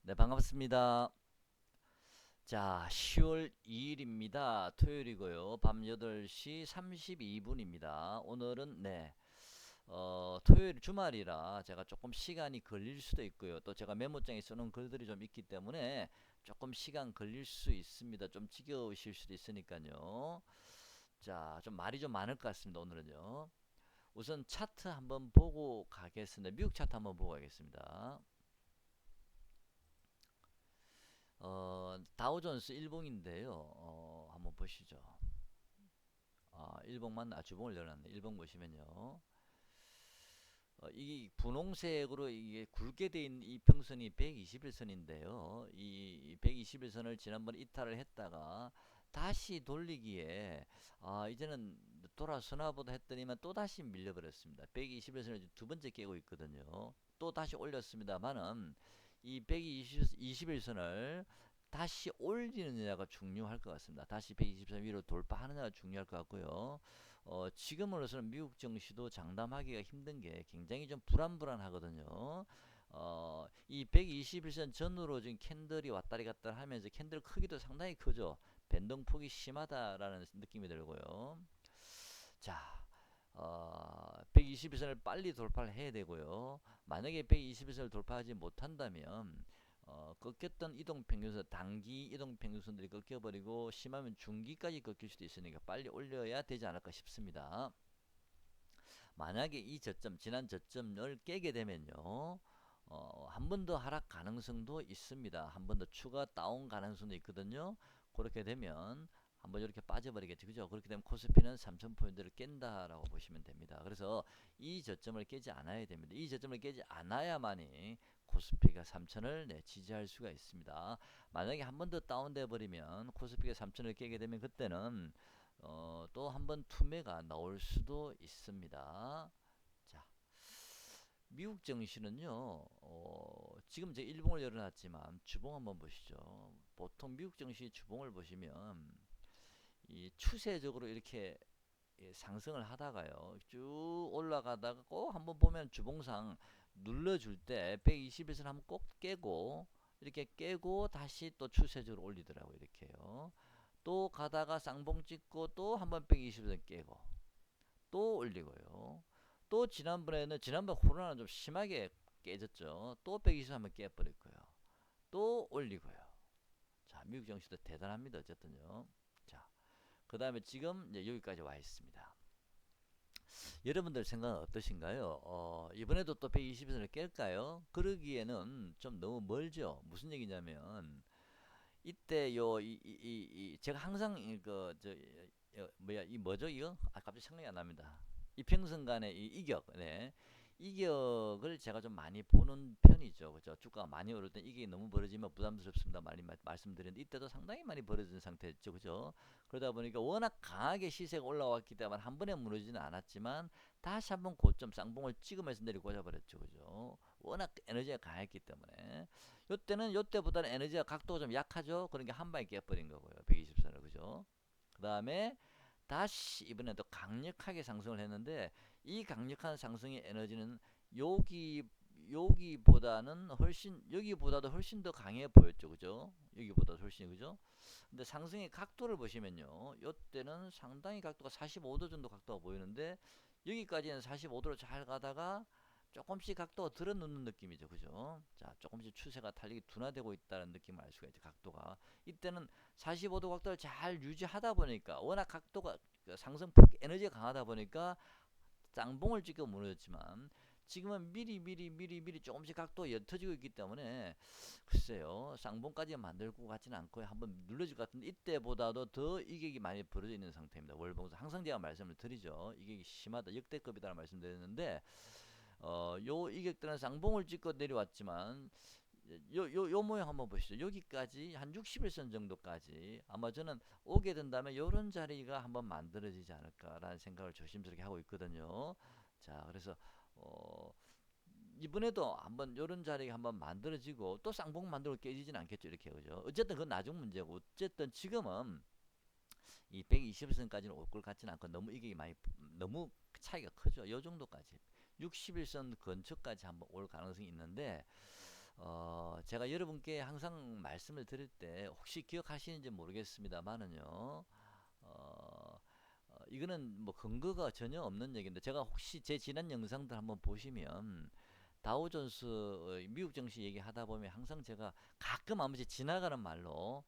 네, 반갑습니다. 자, 10월 2일입니다. 토요일이고요. 밤 8시 32분입니다. 오늘은 토요일 주말이라 제가 조금 시간이 걸릴 수도 있고요. 또 제가 메모장에 써놓은 글들이 좀 있기 때문에 조금 시간 걸릴 수 있습니다. 좀 지겨우실 수도 있으니까요. 자, 좀 말이 좀 많을 것 같습니다. 오늘은요. 우선 차트 한번 보고 가겠습니다. 미국 차트 한번 보고 가겠습니다. 다우존스 일봉인데요. 한번 보시죠. 일봉만 주봉을 열어놨네. 일봉 보시면요. 이 분홍색으로 이게 굵게 돼 있는 이 평선이 121선인데요. 이 121선을 지난번에 이탈을 했다가 다시 돌리기에 이제는 돌아서나 보다 했더니만 또 다시 밀려버렸습니다. 121선을 두 번째 깨고 있거든요. 또 다시 올렸습니다만은 이 121선을 다시 올리느냐가 중요할 것 같습니다. 다시 120선 위로 돌파하느냐가 중요할 것 같고요. 지금으로서는 미국 증시도 장담하기가 힘든 게 굉장히 좀 불안불안하거든요. 이 121선 전후로 지금 캔들이 왔다리 갔다 하면서 캔들 크기도 상당히 크죠. 변동폭이 심하다라는 느낌이 들고요. 자, 121선을 빨리 돌파를 해야 되고요. 만약에 121선을 돌파하지 못한다면 꺾였던 이동평균선, 단기 이동평균선들이 꺾여버리고 심하면 중기까지 꺾일 수도 있으니까 빨리 올려야 되지 않을까 싶습니다. 만약에 이 저점, 지난 저점을 깨게 되면요. 한 번 더 하락 가능성도 있습니다. 한 번 더 추가 다운 가능성도 있거든요. 그렇게 되면 한번 이렇게 빠져버리겠죠. 그죠? 그렇게 되면 코스피는 3000포인트를 깬다라고 보시면 됩니다. 그래서 이 저점을 깨지 않아야 됩니다. 이 저점을 깨지 않아야만이 코스피가 3000을 지지할 수가 있습니다. 만약에 한 번 더 다운돼 버리면 코스피가 3000을 깨게 되면 그때는 또 한 번 투매가 나올 수도 있습니다. 자, 미국 증시는요, 지금 제 일봉을 열어놨지만 주봉 한번 보시죠. 보통 미국 증시 주봉을 보시면 이 추세적으로 이렇게 상승을 하다가요, 쭉 올라가다가 꼭 한번 보면 주봉상 눌러줄 때 121선 한번 꼭 깨고 이렇게 깨고 다시 또 추세적으로 올리더라고요. 이렇게요. 또 가다가 쌍봉 찍고 또 한번 120선 깨고 또 올리고요. 또 지난번 코로나는 좀 심하게 깨졌죠. 또 120 한번 깨버렸고요. 또 올리고요. 자, 미국 증시도 대단합니다. 어쨌든요. 자, 그 다음에 지금 이제 여기까지 와 있습니다. 여러분들 생각은 어떠신가요? 이번에도 또 120선을 깰까요? 그러기에는 좀 너무 멀죠. 무슨 얘기냐면 이때 제가 항상 뭐야 이 뭐죠 이거? 갑자기 생각이 안 납니다. 이평선 간의 이 이격, 네. 이격을 제가 좀 많이 보는 편이죠. 그죠? 주가가 많이 오를 때 이게 너무 벌어지면 부담스럽습니다. 많이 말씀드렸는데 이때도 상당히 많이 벌어진 상태였죠. 그죠? 그러다 보니까 워낙 강하게 시세가 올라왔기 때문에 한 번에 무너지지는 않았지만 다시 한번 고점 쌍봉을 찍으면서 내리 꽂아버렸죠. 그죠? 워낙 에너지가 강했기 때문에 요때보다는 에너지가 각도가 좀 약하죠. 그러니까 한 방에 깨버린 거고요. 120선을. 그죠? 그 다음에 다시 이번에 또 강력하게 상승을 했는데 이 강력한 상승의 에너지는 여기 여기보다도 훨씬 더 강해 보였죠. 그죠? 여기보다 훨씬. 그죠? 근데 상승의 각도를 보시면요. 요때는 상당히 각도가 45도 정도 각도가 보이는데 여기까지는 45도로 잘 가다가 조금씩 각도가 들어눕는 느낌이죠. 그죠? 자, 조금씩 추세가 달리기 둔화되고 있다는 느낌을 알 수가 있죠. 각도가. 이때는 45도 각도를 잘 유지하다 보니까 워낙 각도가 상승폭 에너지가 강하다 보니까 쌍봉을 찍어 무너졌지만 지금은 미리 조금씩 각도가 옅어지고 있기 때문에 글쎄요 쌍봉까지 만들고 같지는 않고요. 한번 눌러질 것 같은데 이때보다도 더 이격이 많이 벌어져 있는 상태입니다. 월봉상 항상 제가 말씀을 드리죠. 이격이 심하다 역대급이다라는 말씀드렸는데 요 이격들은 쌍봉을 찍고 내려왔지만 요 모양 한번 보시죠. 여기까지 한 60일선 정도까지 아마 저는 오게 된다면 요런 자리가 한번 만들어지지 않을까라는 생각을 조심스럽게 하고 있거든요. 자, 그래서 어, 이번에도 한번 요런 자리가 한번 만들어지고 또 쌍봉 만들고 깨지진 않겠죠. 이렇게. 그죠? 어쨌든 그건 나중 문제고 어쨌든 지금은 이 120선까지는 올 것 같지는 않고 너무 이게 많이 너무 차이가 크죠. 요 정도까지 61선 근처까지 한번 올 가능성이 있는데 제가 여러분께 항상 말씀을 드릴 때 혹시 기억하시는지 모르겠습니다만은요. 이거는 뭐 근거가 전혀 없는 얘기인데 제가 혹시 제 지난 영상들 한번 보시면 다우존스 미국 증시 얘기하다 보면 항상 제가 가끔 한 번씩 지나가는 말로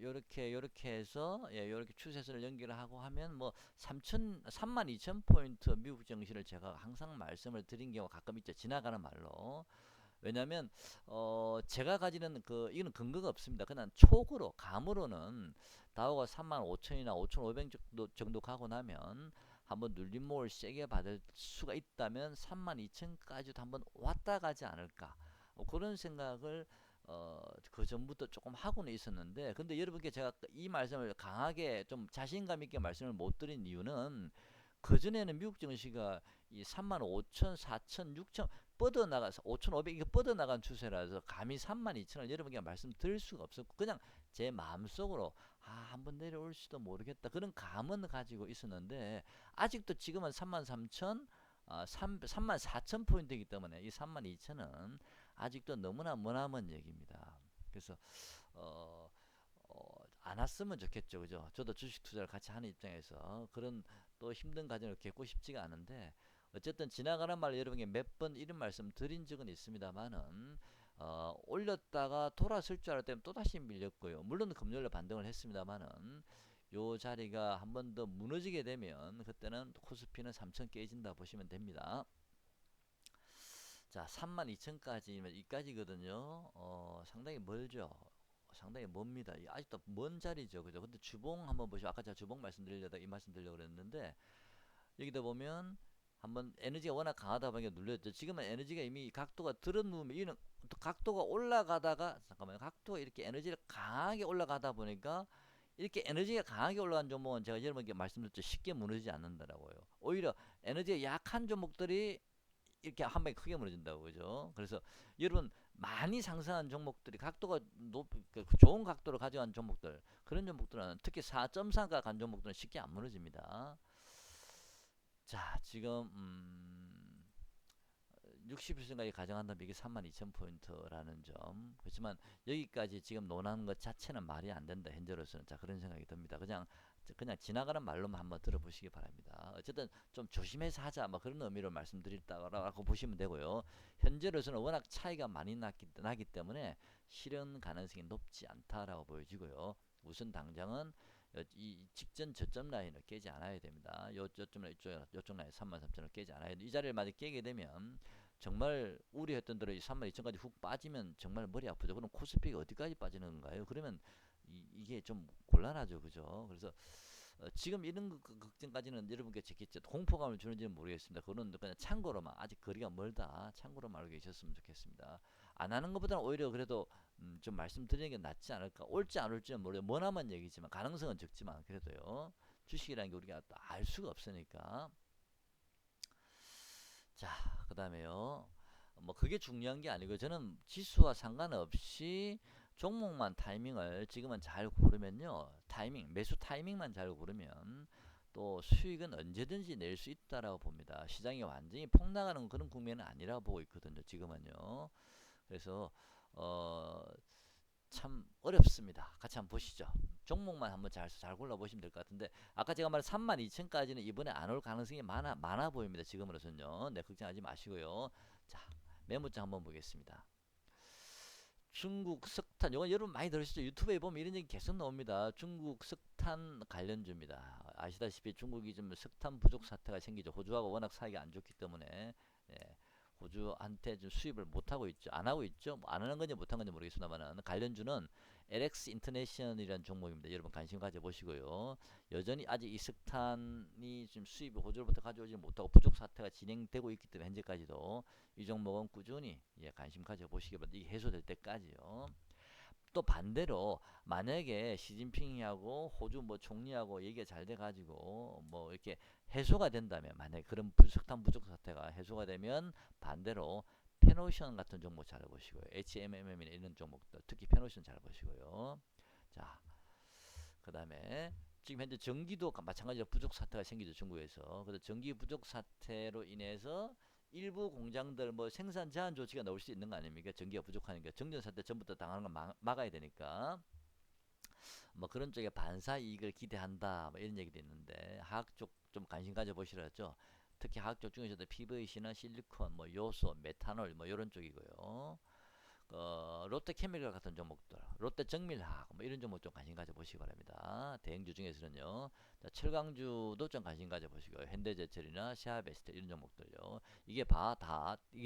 요렇게 해서 예, 요렇게 추세선을 연결을 하고 하면 뭐 32,000포인트 미국 증시를 제가 항상 말씀을 드린 경우가 가끔 있죠. 지나가는 말로. 왜냐면 제가 가지는 이거는 근거가 없습니다. 그냥 촉으로 감으로는 다우가 35,000이나 5,500 정도 가고 나면 한번 눌림목을 세게 받을 수가 있다면 32,000까지도 한번 왔다 가지 않을까 그런 생각을 그 전부터 조금 하고는 있었는데 근데 여러분께 제가 이 말씀을 강하게 좀 자신감 있게 말씀을 못 드린 이유는 그전에는 미국 증시가 이 35,000, 4,000, 6,000 뻗어나가서 5,500 이게 뻗어나간 추세라서 감히 32,000을 여러분께 말씀드릴 수가 없었고 그냥 제 마음속으로 한번 내려올 수도 모르겠다 그런 감은 가지고 있었는데 아직도 지금은 33,000 34,000포인트이기 때문에 이 32,000은 아직도 너무나 머나먼 얘기입니다. 그래서 어, 안 왔으면 좋겠죠. 그죠? 저도 주식 투자를 같이 하는 입장에서 그런 또 힘든 과정을 겪고 싶지가 않은데 어쨌든 지나가는 말 여러분께 몇 번 이런 말씀 드린 적은 있습니다만은 올렸다가 돌아설 줄 알았더니 또다시 밀렸고요. 물론 금요일에 반등을 했습니다만은 요 자리가 한 번 더 무너지게 되면 그때는 코스피는 3천 깨진다 보시면 됩니다. 자, 32,000까지면 이까지거든요. 상당히 멀죠. 상당히 멉니다. 아직도 먼 자리죠. 그죠? 근데 주봉 한번 보시죠. 아까 제가 주봉 말씀드리려다 이 말씀 드리려고 그랬는데 여기다 보면 한번 에너지가 워낙 강하다 보니까 눌렸죠. 지금은 에너지가 이미 각도가 들어누우면 이는 각도가 올라가다가 잠깐만요. 각도가 이렇게 에너지를 강하게 올라가다 보니까 이렇게 에너지가 강하게 올라간 종목은 제가 여러분께 말씀드렸죠. 쉽게 무너지지 않는다라고요. 오히려 에너지가 약한 종목들이 이렇게 한 방에 크게 무너진다고 그죠? 그래서 여러분 많이 상승한 종목들이 각도가 좋은 각도를 가져간 종목들 그런 종목들은 특히 4.4가 간 종목들은 쉽게 안 무너집니다. 자 지금 60일선까지 가정한다면 이게 32,000포인트라는 점 그렇지만 여기까지 지금 논하는 것 자체는 말이 안 된다 현재로서는 자 그런 생각이 듭니다. 그냥 지나가는 말로만 한번 들어보시기 바랍니다. 어쨌든 좀 조심해서 하자 뭐 그런 의미로 말씀드렸다고 보시면 되고요. 현재로서는 워낙 차이가 많이 나기 때문에 실현 가능성이 높지 않다라고 보여지고요. 우선 당장은 이 직전 저점 라인을 깨지 않아야 됩니다. 요쪽 라인 33,000을 깨지 않아야 돼. 이 자리를 만약 깨게 되면 정말 우려했던 대로 32,000까지 훅 빠지면 정말 머리 아프죠. 그럼 코스피가 어디까지 빠지는 건가요? 그러면 이게 좀 곤란하죠. 그죠? 그래서 지금 이런 걱정까지는 여러분께 제겠죠. 공포감을 주는지는 모르겠습니다. 그거는 그냥 참고로만 아직 거리가 멀다. 참고로만 알고 계셨으면 좋겠습니다. 안 하는 것보다는 오히려 그래도 좀 말씀드리는 게 낫지 않을까. 올지 안 올지는 모르겠어요. 머나먼 얘기지만 가능성은 적지만 그래도요. 주식이라는 게 우리가 알 수가 없으니까. 자, 그 다음에요. 뭐 그게 중요한 게 아니고 저는 지수와 상관없이 종목만 타이밍을 지금은 잘 고르면요. 매수 타이밍만 잘 고르면 또 수익은 언제든지 낼 수 있다라고 봅니다. 시장이 완전히 폭락하는 그런 국면은 아니라고 보고 있거든요. 지금은요. 그래서 어, 참 어렵습니다. 같이 한번 보시죠. 종목만 한번 잘 골라보시면 될 것 같은데 아까 제가 말한 32,000까지는 이번에 안 올 가능성이 많아 보입니다. 지금으로선요. 네, 걱정하지 마시고요. 자, 메모장 한번 보겠습니다. 중국 석탄, 이건 여러분 많이 들으시죠? 유튜브에 보면 이런 얘기 계속 나옵니다. 중국 석탄 관련주입니다. 아시다시피 중국이 좀 석탄 부족 사태가 생기죠. 호주하고 워낙 사이가 안 좋기 때문에 예, 호주한테 좀 수입을 못 하고 있죠. 안 하고 있죠. 뭐 안 하는 건지 못 한 건지 모르겠습니다만 관련주는 LX 인터내셔널이라는 종목입니다. 여러분 관심 가져 보시고요. 여전히 아직 이 석탄이 지금 수입을 호주로부터 가져오지 못하고 부족 사태가 진행되고 있기 때문에 현재까지도 이 종목은 꾸준히 관심 가져 보시기 바랍니다. 이게 해소될 때까지요. 또 반대로 만약에 시진핑하고 호주 뭐 총리하고 얘기가 잘 돼가지고 뭐 이렇게 해소가 된다면 만약에 그런 석탄 부족 사태가 해소가 되면 반대로 페노션 같은 종목 잘 보시고요. HMM이나 이런 종목들 특히 페노션 잘 보시고요. 자, 그 다음에 지금 현재 전기도 마찬가지로 부족 사태가 생기죠 중국에서. 그래서 전기 부족 사태로 인해서 일부 공장들 뭐 생산 제한 조치가 나올 수 있는 거 아닙니까? 전기가 부족하니까 정전 사태 전부 다 당하는 걸 막아야 되니까 뭐 그런 쪽에 반사 이익을 기대한다 뭐 이런 얘기도 있는데 화학 쪽 좀 관심 가져 보시라죠. 특히 화학 쪽 중에서도 PVC나 실리콘, 뭐 요소, 메탄올 뭐 이런 쪽이고요. 롯데케미칼 같은 종목들, 롯데정밀화학 뭐 이런 종목 좀 관심 가져보시기 바랍니다. 대형주 중에서는요. 자, 철강주도 좀 관심 가져보시고요. 현대제철이나 시아베스트 이런 종목들요. 이게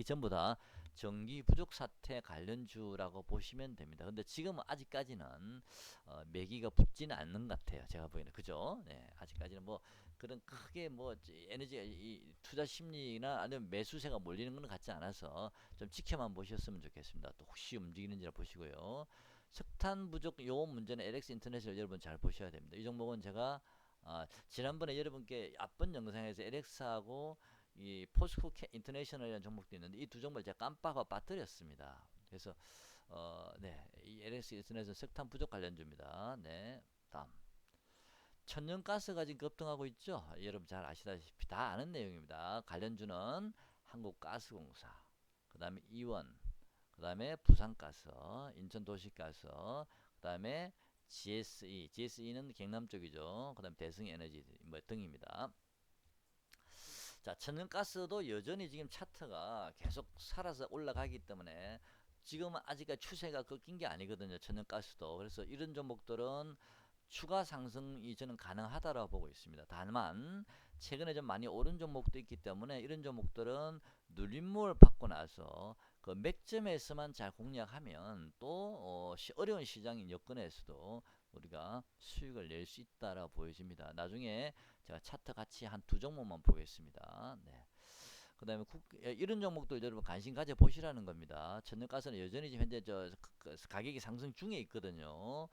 전부 다 전기 부족 사태 관련주라고 보시면 됩니다. 근데 지금은 아직까지는 매기가 붙지는 않는 것 같아요. 제가 보기에는 그죠? 네, 아직까지는 뭐 그런 크게 뭐 에너지 이 투자 심리나 아니면 매수세가 몰리는 건 같지 않아서 좀 지켜만 보셨으면 좋겠습니다. 또 혹시 움직이는지를 보시고요. 석탄 부족 요 문제는 LX 인터넷을 여러분 잘 보셔야 됩니다. 이 종목은 제가 지난번에 여러분께 앞번 영상에서 LX하고 이 포스코 인터내셔널이라는 종목도 있는데 이 두 종목을 제가 깜빡하고 빠뜨렸습니다. 그래서 네, 이 LX 인터넷은 석탄 부족 관련주입니다. 네, 다음. 천연가스가 지금 급등하고 있죠. 여러분 잘 아시다시피 다 아는 내용입니다. 관련주는 한국가스공사, 그 다음에 이원, 그 다음에 부산가스, 인천도시가스, 그 다음에 GSE는 경남 쪽이죠. 그 다음에 대승에너지 뭐 등입니다. 자, 천연가스도 여전히 지금 차트가 계속 살아서 올라가기 때문에 지금은 아직까지 추세가 꺾인 게 아니거든요. 천연가스도. 그래서 이런 종목들은 추가 상승이 저는 가능하다라고 보고 있습니다. 다만 최근에 좀 많이 오른 종목도 있기 때문에 이런 종목들은 눌림목을 받고 나서 그 맥점에서만 잘 공략하면 또 어려운 시장인 여건에서도 우리가 수익을 낼 수 있다라고 보여집니다. 나중에 제가 차트 같이 한 두 종목만 보겠습니다. 네. 그 다음에 이런 종목도 여러분 관심 가져 보시라는 겁니다. 천연가스는 여전히 지금 현재 가격이 상승 중에 있거든요.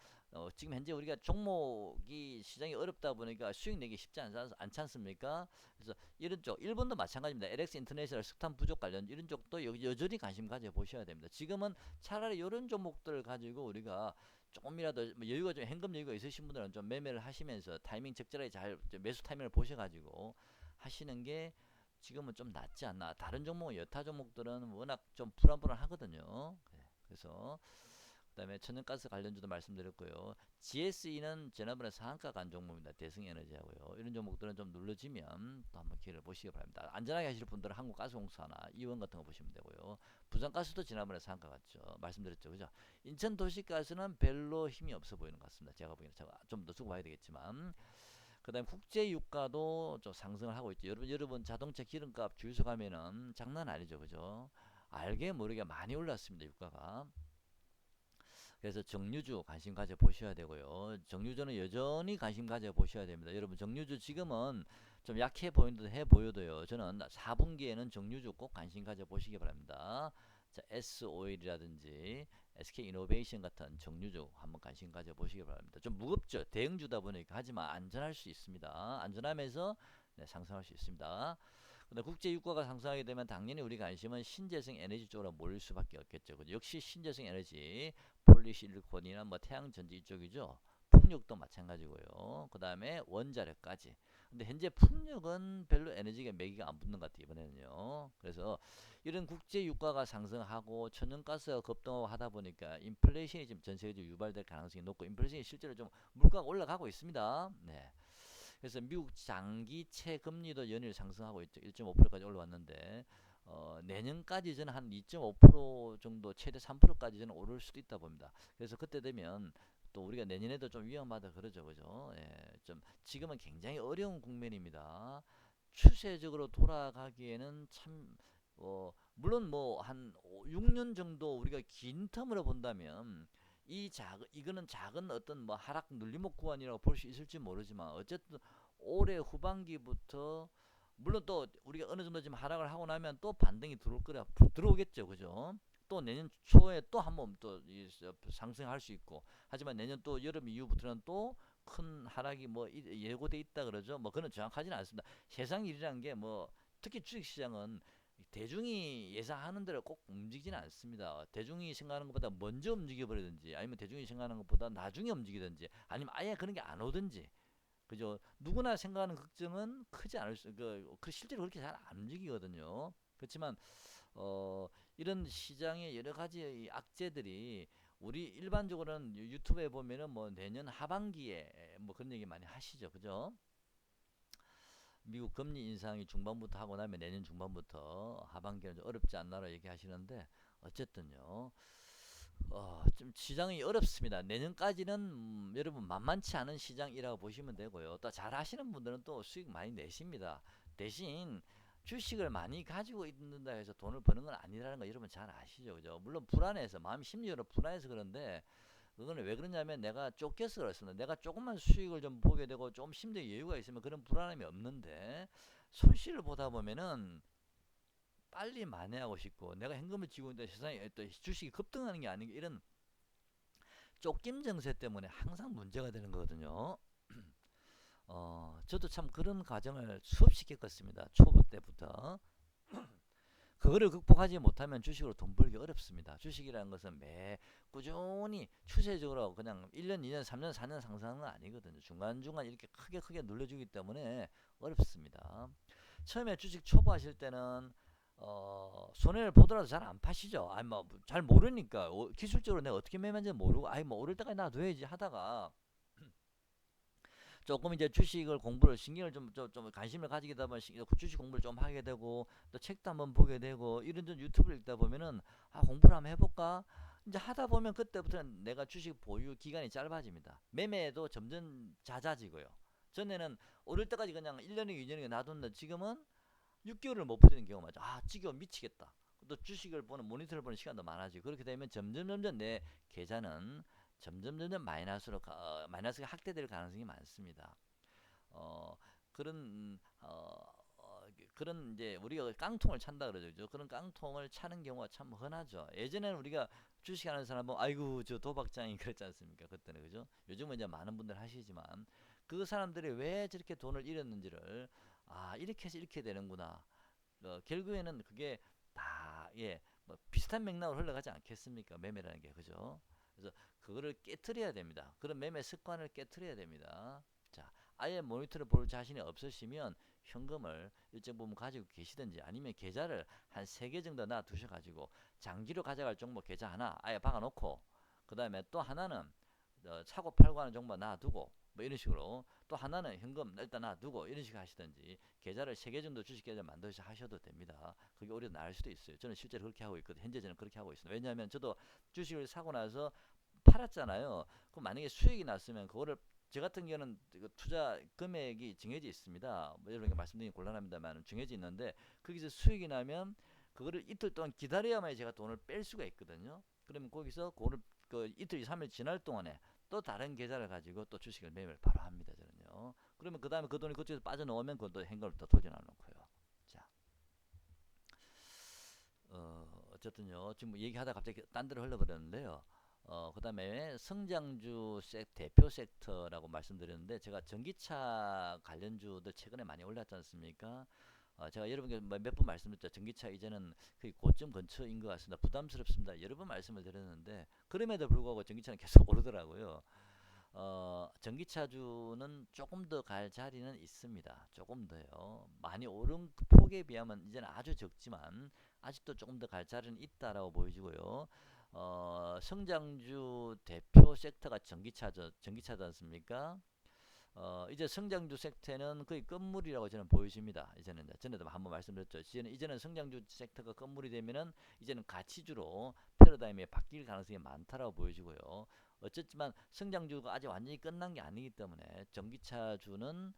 지금 현재 우리가 종목이 시장이 어렵다 보니까 수익 내기 쉽지 않지 않습니까? 그래서 이런 쪽, 일본도 마찬가지입니다. LX 인터내셔널 석탄 부족 관련 이런 쪽도 여전히 관심 가져 보셔야 됩니다. 지금은 차라리 이런 종목들을 가지고 우리가 조금이라도 뭐 여유가 좀 현금 여유가 있으신 분들은 좀 매매를 하시면서 타이밍 적절하게 잘 매수 타이밍을 보셔가지고 하시는 게 지금은 좀 낫지 않나. 다른 종목, 여타 종목들은 워낙 좀 불안불안하거든요. 그래서 그다음에 천연가스 관련주도 말씀드렸고요. GSE는 지난번에 상한가 간 종목입니다. 대승에너지하고요. 이런 종목들은 좀 눌러지면 또 한번 기회를 보시기 바랍니다. 안전하게 하실 분들은 한국가스공사나 이원 같은 거 보시면 되고요. 부산가스도 지난번에 상한가 갔죠. 말씀드렸죠, 그죠? 인천도시가스는 별로 힘이 없어 보이는 것 같습니다. 제가 보기에는 제가 좀 더 두고 봐야 되겠지만. 그다음 국제 유가도 좀 상승을 하고 있죠. 여러분 자동차 기름값 주유소 가면은 장난 아니죠, 그죠? 알게 모르게 많이 올랐습니다, 유가가. 그래서 정유주 관심 가져 보셔야 되고요. 정유주는 여전히 관심 가져 보셔야 됩니다. 여러분 정유주 지금은 좀 약해 보여도요. 저는 4분기에는 정유주 꼭 관심 가져 보시기 바랍니다. 자, S-오일이라든지 SK이노베이션 같은 정유주 한번 관심 가져 보시기 바랍니다. 좀 무겁죠. 대형주다 보니까 하지만 안전할 수 있습니다. 안전하면서 네, 상승할 수 있습니다. 근데 국제 유가가 상승하게 되면 당연히 우리 관심은 신재생 에너지 쪽으로 몰릴 수밖에 없겠죠. 역시 신재생 에너지 폴리실리콘이나 뭐 태양전지 이쪽이죠. 풍력도 마찬가지고요. 그 다음에 원자력까지. 근데 현재 풍력은 별로 에너지가 매기가 안 붙는 것 같아요, 이번에는요. 그래서 이런 국제 유가가 상승하고 천연가스가 급등하고 하다 보니까 인플레이션이 지금 전 세계적으로 유발될 가능성이 높고 인플레이션이 실제로 좀 물가가 올라가고 있습니다. 네. 그래서 미국 장기채 금리도 연일 상승하고 있죠. 1.5%까지 올라왔는데 내년까지 저는 한 2.5% 정도 최대 3%까지 저는 오를 수도 있다 봅니다. 그래서 그때 되면 또 우리가 내년에도 좀 위험하다 그러죠, 그죠? 예, 좀 지금은 굉장히 어려운 국면입니다. 추세적으로 돌아가기에는 참 물론 뭐 한 6년 정도 우리가 긴 텀으로 본다면 이거는 작은 어떤 뭐 하락 눌림목 구간이라고 볼 수 있을지 모르지만 어쨌든 올해 후반기부터 물론 또 우리가 어느 정도 지금 하락을 하고 나면 또 반등이 들어오겠죠, 그죠? 또 내년 초에 또 한번 또 상승할 수 있고 하지만 내년 또 여름 이후부터는 또 큰 하락이 뭐 예고돼 있다 그러죠. 뭐 그건 정확하지는 않습니다. 세상 일이라는 게 뭐 특히 주식시장은 대중이 예상하는 대로 꼭 움직이지는 않습니다. 대중이 생각하는 것보다 먼저 움직여버리든지 아니면 대중이 생각하는 것보다 나중에 움직이든지 아니면 아예 그런 게 안 오든지 그죠? 누구나 생각하는 걱정은 크지 않을 수, 실제로 그렇게 잘 안 움직이거든요. 그렇지만 이런 시장의 여러 가지의 악재들이 우리 일반적으로는 유튜브에 보면은 뭐 내년 하반기에 뭐 그런 얘기 많이 하시죠, 그죠? 미국 금리 인상이 중반부터 하고 나면 내년 중반부터 하반기는 좀 어렵지 않나라 얘기하시는데 어쨌든요. 좀 시장이 어렵습니다. 내년까지는 여러분 만만치 않은 시장이라고 보시면 되고요. 또 잘하시는 분들은 또 수익 많이 내십니다. 대신 주식을 많이 가지고 있는다 해서 돈을 버는 건 아니라는 거 여러분 잘 아시죠, 그죠? 물론 불안해서 마음 심리적으로 불안해서 그런데 그거는 왜 그러냐면 내가 쫓겨서 그렇습니다. 내가 조금만 수익을 좀 보게 되고 좀 심리적 여유가 있으면 그런 불안함이 없는데 손실을 보다 보면은 빨리 만회하고 싶고 내가 현금을 쥐고 있는데 세상에 또 주식이 급등하는 게 아니고 이런 쫓김 증세 때문에 항상 문제가 되는 거거든요. 저도 참 그런 과정을 수없이 겪었습니다. 초보 때부터. 그거를 극복하지 못하면 주식으로 돈 벌기 어렵습니다. 주식이라는 것은 매 꾸준히 추세적으로 그냥 1년, 2년, 3년, 4년 상승하는 건 아니거든요. 중간중간 이렇게 크게 눌러주기 때문에 어렵습니다. 처음에 주식 초보하실 때는 손해를 보더라도 잘 안 파시죠. 아니 뭐 잘 모르니까 기술적으로 내가 어떻게 매매하는지 모르고 아이 뭐 오를 때까지 놔둬야지 하다가 조금 이제 주식을 공부를 신경을 좀 관심을 가지게 되면 주식 공부를 좀 하게 되고 또 책도 한번 보게 되고 이런저런 유튜브를 읽다 보면은 공부를 한번 해볼까 이제 하다 보면 그때부터는 내가 주식 보유 기간이 짧아집니다. 매매도 점점 잦아지고요. 전에는 오를 때까지 그냥 1년이고 2년이고 놔뒀는데 지금은 6개월을 못 버티는 경우가 많죠. 지겨워 미치겠다. 또 주식을 보는 모니터를 보는 시간도 많아지고 그렇게 되면 점점 내 계좌는 점점 마이너스가 확대될 가능성이 많습니다. 어, 그런 그런 이제 우리가 깡통을 찬다 그러죠. 그런 깡통을 차는 경우가 참 흔하죠. 예전에는 우리가 주식하는 사람은 아이고 저 도박장이 그랬지 않습니까? 그때는 그죠? 요즘은 이제 많은 분들 하시지만 그 사람들이 왜 저렇게 돈을 잃었는지를 이렇게 해서 이렇게 되는구나. 결국에는 그게 다 뭐 비슷한 맥락으로 흘러가지 않겠습니까? 매매라는 게 그죠? 그래서 그거를 깨트려야 됩니다. 그런 매매 습관을 깨트려야 됩니다. 자, 아예 모니터를 볼 자신이 없으시면 현금을 일정 부분 가지고 계시든지 아니면 계좌를 한 3개 정도 놔두셔 가지고 장기로 가져갈 종목 계좌 하나 아예 박아놓고 그 다음에 또 하나는 사고 팔고 하는 종목 놔두고 뭐 이런 식으로 또 하나는 현금 일단 놔두고 이런 식으로 하시든지 계좌를 3개 정도 주식 계좌 만들어서 하셔도 됩니다. 그게 오히려 나을 수도 있어요. 저는 실제로 그렇게 하고 있거든요. 현재 저는 그렇게 하고 있습니다. 왜냐하면 저도 주식을 사고 나서 팔았잖아요. 그럼 만약에 수익이 났으면 그거를 저 같은 경우는 투자 금액이 정해져 있습니다. 뭐 여러분께 말씀드리기 곤란합니다만 정해져 있는데 거기서 수익이 나면 그거를 이틀 동안 기다려야만 제가 돈을 뺄 수가 있거든요. 그러면 거기서 그거를 그 이틀, 3일 지날 동안에 또 다른 계좌를 가지고 또 주식을 매매를 바로 합니다. 저는요. 그러면 그 다음에 그 돈이 그쪽에서 빠져나오면 그것도 현금을 또 돌려놔 놓고요. 자, 어쨌든요. 지금 얘기하다 갑자기 딴 데로 흘러버렸는데요. 그 다음에 성장주 대표 섹터라고 말씀드렸는데 제가 전기차 관련주들 최근에 많이 올랐지 않습니까? 제가 여러분께 몇 번 말씀드렸죠. 전기차 이제는 거의 고점 근처인 것 같습니다. 부담스럽습니다. 여러 번 말씀을 드렸는데 그럼에도 불구하고 전기차는 계속 오르더라고요. 전기차주는 조금 더 갈 자리는 있습니다. 조금 더요. 많이 오른 그 폭에 비하면 이제는 아주 적지만 아직도 조금 더 갈 자리는 있다라고 보여지고요. 성장주 대표 섹터가 전기차지 않습니까? 이제 성장주 섹터는 거의 끝물이라고 저는 보여집니다. 이제는 전에도 한번 말씀드렸죠. 이제는 성장주 섹터가 끝물이 되면은 이제는 가치주로 패러다임이 바뀔 가능성이 많다라고 보여지고요. 어쨌지만 성장주가 아직 완전히 끝난 게 아니기 때문에 전기차주는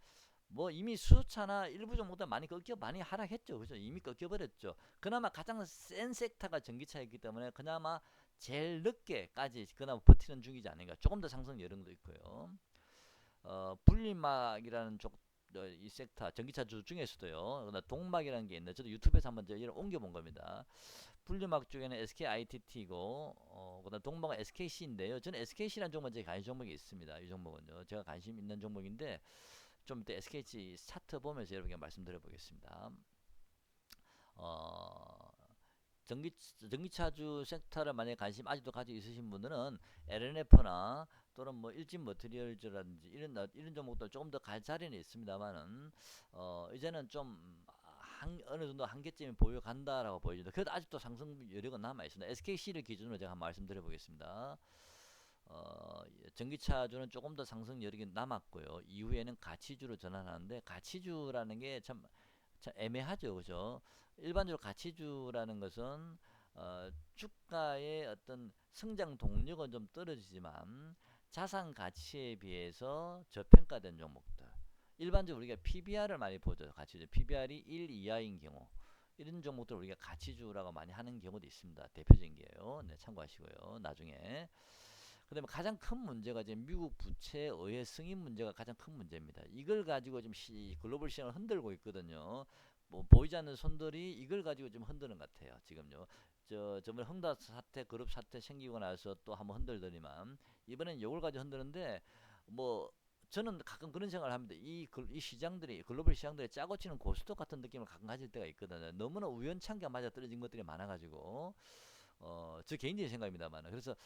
뭐 이미 수소차나 일부 종목들 많이 하락했죠. 그죠? 이미 꺾여버렸죠. 그나마 가장 센 섹터가 전기차이기 때문에 그나마 제일 늦게까지 그나마 버티는 중이지 않은가. 조금 더 상승 여력도 있고요. 분리막이라는 이 섹터 전기차주 중에서도요. 동막이라는 게 있는데 저도 유튜브에서 한번 이런 옮겨본 겁니다. 분리막 쪽에는 SKITT고 그다음 동막은 SKC인데요. 저는 SKC라는 종목은 제 관심 종목이 있습니다. 이 종목은요. 제가 관심 있는 종목인데 좀 이따 SKC 차트 보면서 여러분께 말씀드려 보겠습니다. 어, 전기차주 섹터를 만약에 관심 아직도 가지고 있으신 분들은 LNF나 또는 뭐 일진 머티리얼즈라든지 이런 종목도 조금 더 갈 자리는 있습니다만은 이제는 좀 어느 정도 한계점이 보여간다라고 보여집니다. 그래도 아직도 상승 여력은 남아 있습니다. SKC를 기준으로 제가 한번 말씀드려 보겠습니다. 전기차주는 조금 더 상승 여력이 남았고요. 이후에는 가치주로 전환하는데 가치주라는 게 참 애매하죠, 그죠? 일반적으로 가치주라는 것은 주가의 어떤 성장 동력은 좀 떨어지지만 자산 가치에 비해서 저평가된 종목들. 일반적으로 우리가 PBR을 많이 보죠. 가치주. PBR이 1 이하인 경우. 이런 종목들 우리가 가치주라고 많이 하는 경우도 있습니다. 대표적인 게요. 네, 참고하시고요. 나중에. 그다음에 가장 큰 문제가 지금 미국 부채 의회 승인 문제가 가장 큰 문제입니다. 이걸 가지고 지금 글로벌 시장을 흔들고 있거든요. 뭐 보이지 않는 손들이 이걸 가지고 좀 흔드는 것 같아요. 지금요. 저번에 흥다 사태, 그룹 사태 생기고 나서 또 한번 흔들더니만 이번엔 이걸 가지고 흔드는데 뭐 저는 가끔 그런 생각을 합니다. 이 시장들이 글로벌 시장들이 짜고 치는 고스톱 같은 느낌을 가끔 가질 때가 있거든요. 너무나 우연찮게 맞아 떨어진 것들이 많아가지고 저 개인적인 생각입니다만 그래서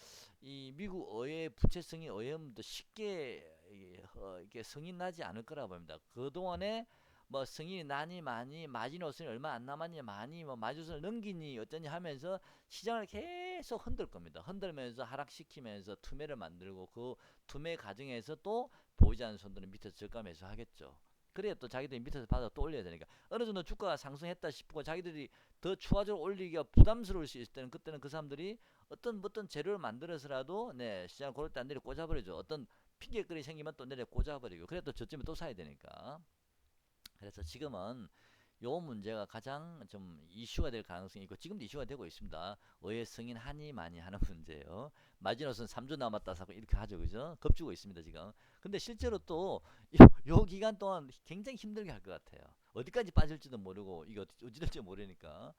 이 미국 의회 부채성이 의회도 쉽게 이게 승인 나지 않을 거라고 봅니다. 그동안에 뭐 승인이 나니 많이 마지노선이 얼마 안 남았니 많이 뭐 마지노선을 넘기니 어쩌니 하면서 시장을 계속 흔들 겁니다. 흔들면서 하락시키면서 투매를 만들고 그 투매 과정에서 또 보이지 않는 손들은 밑에서 저가 매수하겠죠. 그래야 또 자기들이 밑에서 받아 또 올려야 되니까 어느 정도 주가가 상승했다 싶고 자기들이 더 추가적으로 올리기가 부담스러울 수 있을 때는 그때는 그 사람들이 어떤 재료를 만들어서라도 네 시장 고를 때 안 내려 꽂아버리죠. 어떤 핑계거리 생기면 또 내려 꽂아버리고 그래 또 저쯤에 또 사야 되니까. 그래서 지금은 요 문제가 가장 좀 이슈가 될 가능성이 있고 지금도 이슈가 되고 있습니다. 의회 승인 하니 많이 하는 문제예요. 마지노선 3주 남았다 사고 이렇게 하죠, 그죠? 겁주고 있습니다 지금. 근데 실제로 또 요 기간 동안 굉장히 힘들게 할 것 같아요. 어디까지 빠질지도 모르고 이게 어찌 될지 모르니까.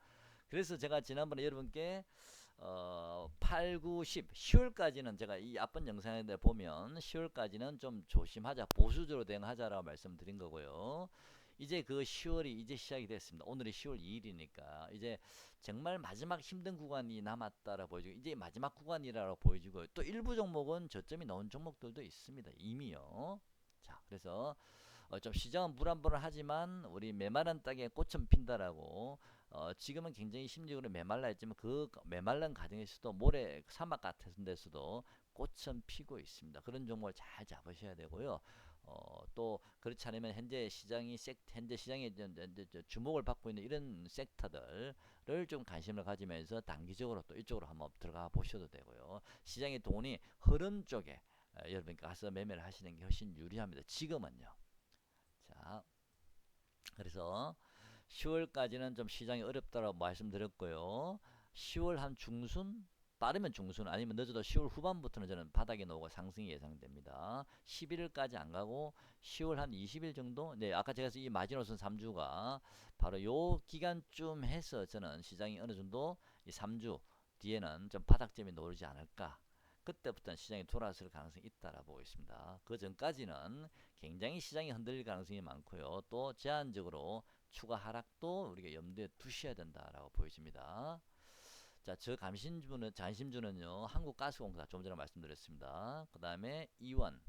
그래서 제가 지난번에 여러분께 8, 9, 10, 10월까지는 제가 이 앞번 영상에 보면 10월까지는 좀 조심하자, 보수적으로 대응하자라고 말씀드린 거고요. 이제 그 10월이 이제 시작이 됐습니다. 오늘이 10월 2일이니까 이제 정말 마지막 힘든 구간이 남았다라 보여지고 이제 마지막 구간이라고 보여지고 또 일부 종목은 저점이 나온 종목들도 있습니다. 이미요. 자, 그래서 좀 시장은 불안불안하지만 우리 메마른 땅에 꽃은 핀다라고 지금은 굉장히 심리적으로 메말라 있지만 그 메말른 과정에서도 모래 사막 같은 데서도 꽃은 피고 있습니다. 그런 종목을 잘 잡으셔야 되고요. 또 그렇지 않으면 현재 시장이 현재 시장에 주목을 받고 있는 이런 섹터들을 좀 관심을 가지면서 단기적으로 또 이쪽으로 한번 들어가 보셔도 되고요. 시장의 돈이 흐른 쪽에 여러분 가서 매매를 하시는 게 훨씬 유리합니다. 지금은요. 자, 그래서 10월까지는 좀 시장이 어렵다고 말씀드렸고요. 10월 한 중순, 빠르면 중순 아니면 늦어도 10월 후반부터는 저는 바닥에 나오고 상승이 예상됩니다. 11일까지 안 가고 10월 한 20일 정도? 네, 아까 제가 이 마지노선 3주가 바로 요 기간쯤 해서 저는 시장이 어느 정도 이 3주 뒤에는 좀 바닥점이 나오지 않을까. 그때부터는 시장이 돌아설 가능성이 있다라고 보고 있습니다. 그 전까지는 굉장히 시장이 흔들릴 가능성이 많고요. 또 제한적으로 추가 하락도 우리가 염두에 두셔야 된다라고 보여집니다. 자, 저 잔심주는요, 한국가스공사 좀 전에 말씀드렸습니다. 그 다음에 이원,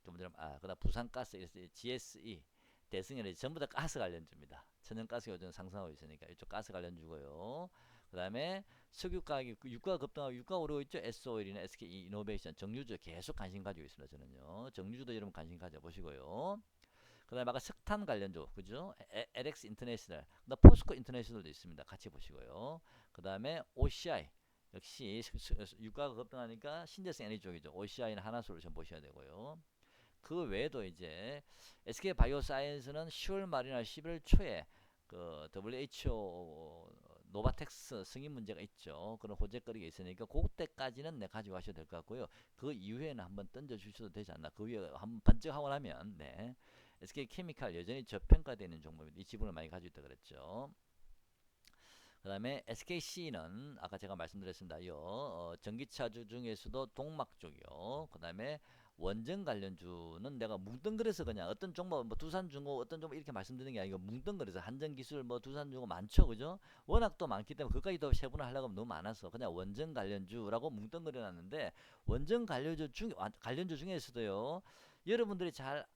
좀 전에 그다음 부산가스, GSE, 대승연이 전부 다 가스 관련주입니다. 천연가스가 요즘 상승하고 있으니까 이쪽 가스 관련주고요. 그 다음에 석유 가격, 유가 급등하고 유가 오르고 있죠. S오일이나 SK 이노베이션, 정유주 계속 관심 가지고 있습니다. 저는요. 정유주도 여러분 관심 가져보시고요. 그 다음에 아까 석탄 관련주, 그죠? LX 인터내셔널, 그다음 포스코 인터내셔널도 있습니다. 같이 보시고요. 그 다음에 OCI, 역시 유가가 급등하니까 신재생 에너지 쪽이죠. OCI는 하나솔루션 보셔야 되고요. 그 외에도 이제 SK 바이오사이언스는 10월 말이나 11월 초에 그 WHO 노바텍스 승인 문제가 있죠. 그런 호재거리가 있으니까 그때까지는 내 가지고 가셔도 될 것 같고요. 그 이후에는 한번 던져 주셔도 되지 않나. 그 위에 한번 번쩍하고 나면 네. SK 케미칼 여전히 저평가되는 종목입니다. 이 지분을 많이 가지고 있다 그랬죠. 그 다음에 SKC는 아까 제가 말씀드렸습니다. 전기차주 중에서도 동막 쪽이요. 그 다음에 원전 관련주는 내가 뭉뚱그려서 그냥 어떤 종목 뭐 두산중공 어떤 종목 이렇게 말씀드리는 게 아니고 뭉뚱그려서 한전기술 뭐 두산중공 많죠, 그죠? 워낙 또 많기 때문에 그까지 더 세분을 하려고 하면 너무 많아서 그냥 원전 관련주라고 뭉뚱그려 놨는데 원전 관련주 중에서도요. 여러분들이 잘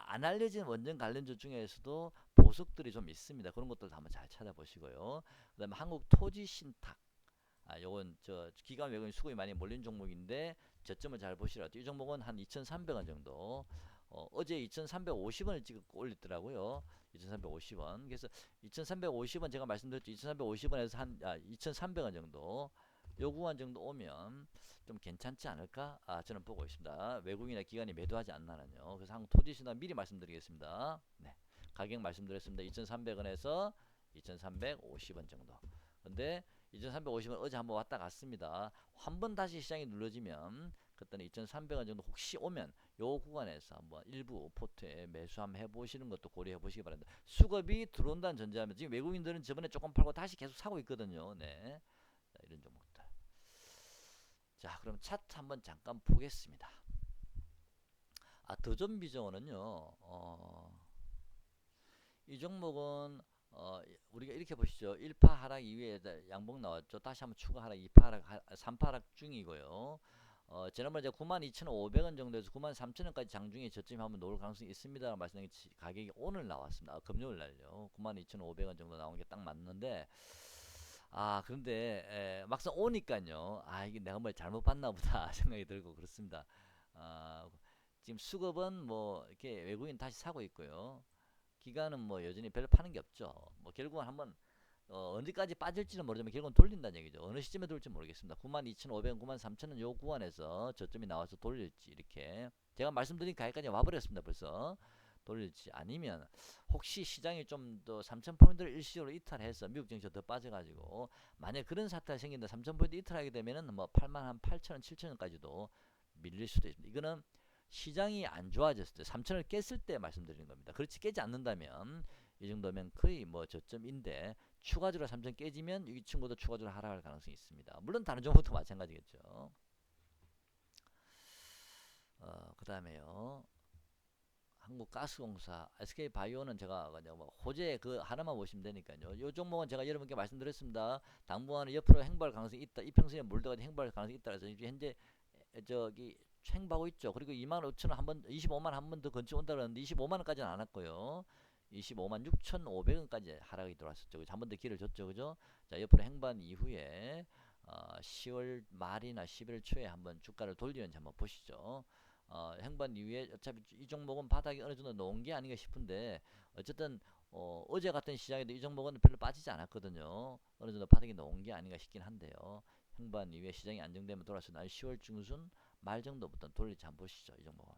안 알려진 원전 관련주 중에서도 보석들이 좀 있습니다. 그런 것들도 한번 잘 찾아보시고요. 그다음에 한국 토지 신탁. 요건 저 기관 외국인 수급이 많이 몰린 종목인데 저점을 잘 보시라고. 이 종목은 한 2,300원 정도. 어제 2,350원을 찍고 올렸더라고요. 2,350원. 그래서 2,350원 제가 말씀드렸죠. 2,350원에서 한 2,300원 정도. 요 구간 정도 오면 좀 괜찮지 않을까? 저는 보고 있습니다. 외국인이나 기관이 매도하지 않나는요. 그래서 한국 토지신화 미리 말씀드리겠습니다. 네. 가격 말씀드렸습니다. 2,300원에서 2,350원 정도. 근데 2,350원 어제 한번 왔다 갔습니다. 한 번 다시 시장이 눌러지면 그때는 2,300원 정도 혹시 오면 요 구간에서 한번 일부 포트에 매수 한번 해보시는 것도 고려해 보시기 바랍니다. 수급이 들어온다는 전제하면 지금 외국인들은 저번에 조금 팔고 다시 계속 사고 있거든요. 네. 자, 이런 종목들. 자, 그럼 차트 한번 잠깐 보겠습니다. 더존비정어는요. 이 종목은 우리가 이렇게 보시죠. 1파 하락 이후에 양봉 나왔죠. 다시 한번 추가 하락, 2파 하락, 3파 하락 중이고요. 지난번에 92,500원 정도에서 93,000원까지 장중에 저점이 한번 놓을 가능성이 있습니다. 말씀드린 가격이 오늘 나왔습니다. 금요일 날요. 92,500원 정도 나온 게 딱 맞는데 그런데 막상 오니까요. 이게 내가 뭘 잘못 봤나 보다 생각이 들고 그렇습니다. 지금 수급은 뭐 이렇게 외국인 다시 사고 있고요. 기간은 뭐 여전히 별로 파는 게 없죠. 뭐 결국은 한번 언제까지 빠질지는 모르지만 결국은 돌린다는 얘기죠. 어느 시점에 돌지 모르겠습니다. 92,500원, 93,000원 요 구간에서 저점이 나와서 돌릴지 이렇게 제가 말씀드린 가격까지 와버렸습니다. 벌써 돌릴지 아니면 혹시 시장이 좀 더 3,000포인트를 일시적으로 이탈해서 미국 증시가 더 빠져가지고 만약 그런 사태가 생긴다 3,000포인트 이탈하게 되면은 뭐 8만 한 8,000원, 7,000원까지도 밀릴 수도 있습니다. 이거는 시장이 안 좋아졌을 때 3,000을 깼을 때 말씀드리는 겁니다. 그렇지 깨지 않는다면 이 정도면 거의 뭐 저점인데 추가적으로 3,000 깨지면 이 친구도 추가적으로 하락할 가능성이 있습니다. 물론 다른 종목도 마찬가지겠죠. 그 다음에요. 한국가스공사, SK바이오는 제가 뭐 호재 그 하나만 보시면 되니까요. 이 종목은 제가 여러분께 말씀드렸습니다. 당분간은 옆으로 행보할 가능성이 있다. 이평선에 몰다가 행보할 가능성이 있다. 그래서 현재 저기 행보하고 있죠. 그리고 25,000원 한번 25만 한 번 더 건치 온다 그러는데 25만 원까지는 안 왔고요. 25만 6,500원까지 하락이 들어왔었죠. 한 번 더 기회를 줬죠. 그죠? 자, 옆으로 행보한 이후에 10월 말이나 11월 초에 한번 주가를 돌리는지 한번 보시죠. 행보한 이후에 어차피 이 종목은 바닥이 어느 정도 놓은 게 아닌가 싶은데 어쨌든 어제 같은 시장에도 이 종목은 별로 빠지지 않았거든요. 어느 정도 바닥이 놓은 게 아닌가 싶긴 한데요. 행보한 이후에 시장이 안정되면 돌아서 10월 중순 말 정도부터 돌릴지 한번 보시죠. 이 종목은.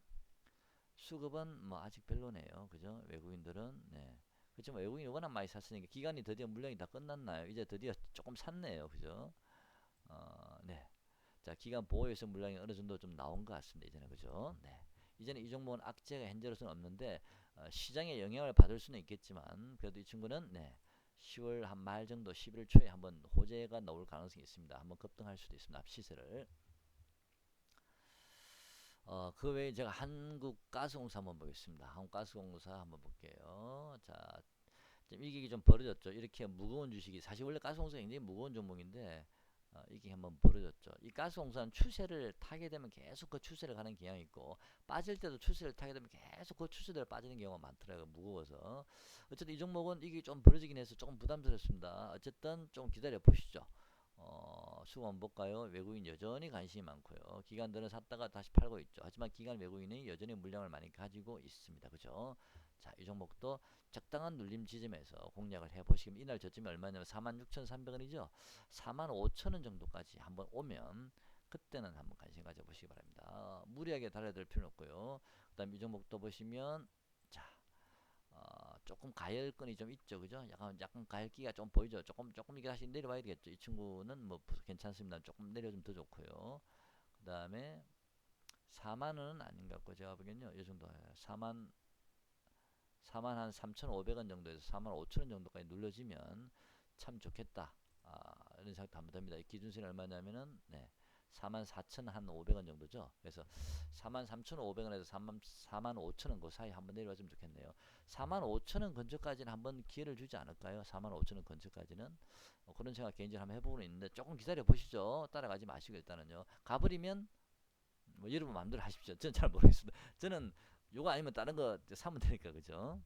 수급은 뭐 아직 별로네요. 그죠? 외국인들은 네. 그렇지만 외국인이 워낙 많이 샀으니까 기간이 드디어 물량이 다 끝났나요? 이제 드디어 조금 샀네요. 그죠? 네. 자, 기간 보호해서 물량이 어느 정도 좀 나온 것 같습니다. 이제는 그죠? 네. 이제는 이 종목은 악재가 현재로서는 없는데 시장에 영향을 받을 수는 있겠지만 그래도 이 친구는 네. 10월 한 말 정도 11월 초에 한번 호재가 나올 가능성이 있습니다. 한번 급등할 수도 있습니다. 시세를. 그 외에 제가 한국가스공사 한번 보겠습니다. 한국가스공사 한번 볼게요. 자, 지금 이게 좀 벌어졌죠. 이렇게 무거운 주식이 사실 원래 가스공사가 굉장히 무거운 종목인데 이게 한번 벌어졌죠. 이 가스공사는 추세를 타게 되면 계속 그 추세를 가는 경향이 있고 빠질 때도 추세를 타게 되면 계속 그 추세대로 빠지는 경우가 많더라고요. 무거워서. 어쨌든 이 종목은 이게 좀 벌어지긴 해서 조금 부담스럽습니다. 어쨌든 좀 기다려 보시죠. 수급 한번 볼까요? 외국인 여전히 관심이 많고요. 기관들은 샀다가 다시 팔고 있죠. 하지만 기관 외국인이 여전히 물량을 많이 가지고 있습니다. 그죠? 자, 이 종목도 적당한 눌림 지점에서 공략을 해보시면 이날 저점이 얼마냐면 46,300원이죠. 45,000원 정도까지 한번 오면 그때는 한번 관심 가져보시기 바랍니다. 무리하게 달려들 필요는 없고요. 그 다음 이 종목도 보시면 자, 조금 가열권이 좀 있죠. 그죠? 약간 가열기가 좀 보이죠. 조금 이게 다시 내려와야 되겠죠. 이 친구는 뭐 괜찮습니다. 조금 내려주면 더 좋고요. 그 다음에 4만원은 아닌 것 같고 제가 보기엔요. 이 정도 4만 한 3,500원 정도에서 4만 5천원 정도까지 눌러지면 참 좋겠다. 이런 생각도 한번 듭니다. 기준선이 얼마냐면은 네. 44,500원 정도죠. 그래서 43,500원에서 45,000원 그 사이 한번 내려와주면 좋겠네요. 45,000원 근처까지는 한번 기회를 주지 않을까요? 45,000원 근처까지는 그런 생각 개인적으로 한번 해보고는 있는데 조금 기다려 보시죠. 따라가지 마시고 일단은요. 가버리면 뭐 여러분 마음대로 하십시오. 저는 잘 모르겠습니다. 저는 요거 아니면 다른 거 사면 되니까 그죠?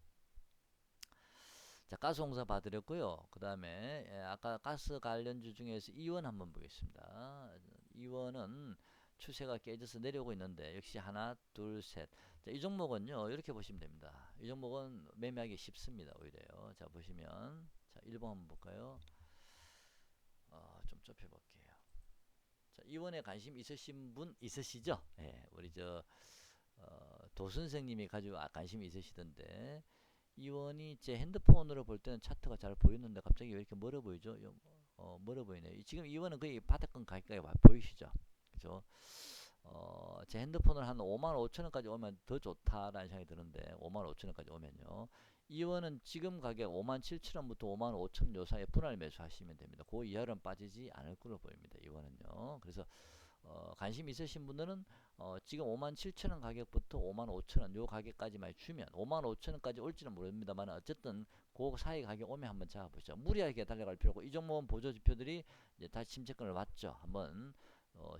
자, 가스공사 봐드렸고요. 그 다음에 아까 가스 관련주 중에서 이원 한번 보겠습니다. 이원은 추세가 깨져서 내려오고 있는데 역시 하나, 둘, 셋. 자, 이 종목은요 이렇게 보시면 됩니다. 이 종목은 매매하기 쉽습니다. 오히려요. 자, 보시면 자 1번 한번 볼까요? 좀 좁혀볼게요. 자, 이원에 관심 있으신 분 있으시죠? 예, 우리 도 선생님이 가지고 관심이 있으시던데 이원이 제 핸드폰으로 볼 때는 차트가 잘 보였는데 갑자기 왜 이렇게 멀어 보이죠? 멀어 보이네요. 지금 이원은 거의 바닥권 가까이 보이시죠? 그죠? 제 핸드폰을 한 5만 5천 원까지 오면 더 좋다라는 생각이 드는데 5만 5천 원까지 오면요. 이원은 지금 가격 5만 7천 원부터 5만 5천 원 요 사이에 분할 매수하시면 됩니다. 그 이하로는 빠지지 않을 걸로 보입니다. 이원은요. 그래서 관심 있으신 분들은 지금 57,000원 가격부터 55,000원 요 가격까지만 주면 55,000원까지 올지는 모릅니다만 어쨌든 그 사이 가격 오면 한번 잡아보시죠. 무리하게 달려갈 필요고 이 종목은 보조 지표들이 이제 다시 침체권을 왔죠. 한번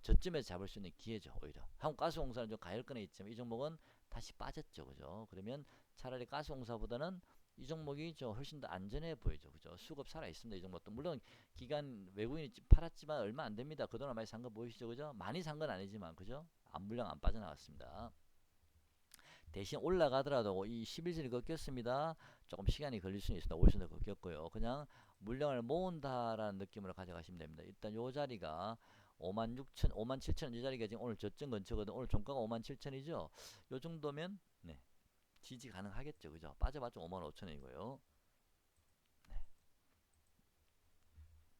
저쯤에서 잡을 수 있는 기회죠. 오히려 한국가스공사는 좀 가열권에 있지만 이 종목은 다시 빠졌죠. 그죠? 그러면 차라리 가스공사보다는 이 종목이 훨씬 더 안전해 보이죠. 그죠? 수급 살아 있습니다. 이 종목도 물론 기간 외국인이 팔았지만 얼마 안 됩니다. 그동안 많이 산 거 보이시죠? 그죠? 많이 산 건 아니지만 그죠? 물량 안 빠져나갔습니다. 대신 올라가더라도 이 11선이 꺾였습니다. 조금 시간이 걸릴 수는 있습니다. 50선도 꺾였고요. 그냥 물량을 모은다라는 느낌으로 가져가시면 됩니다. 일단 요 자리가 56,000, 57,000원 이 자리가 지금 오늘 저점 근처거든. 오늘 종가가 57,000이죠. 요 정도면 네, 지지 가능하겠죠. 그죠? 빠져봤자 55,000원이고요.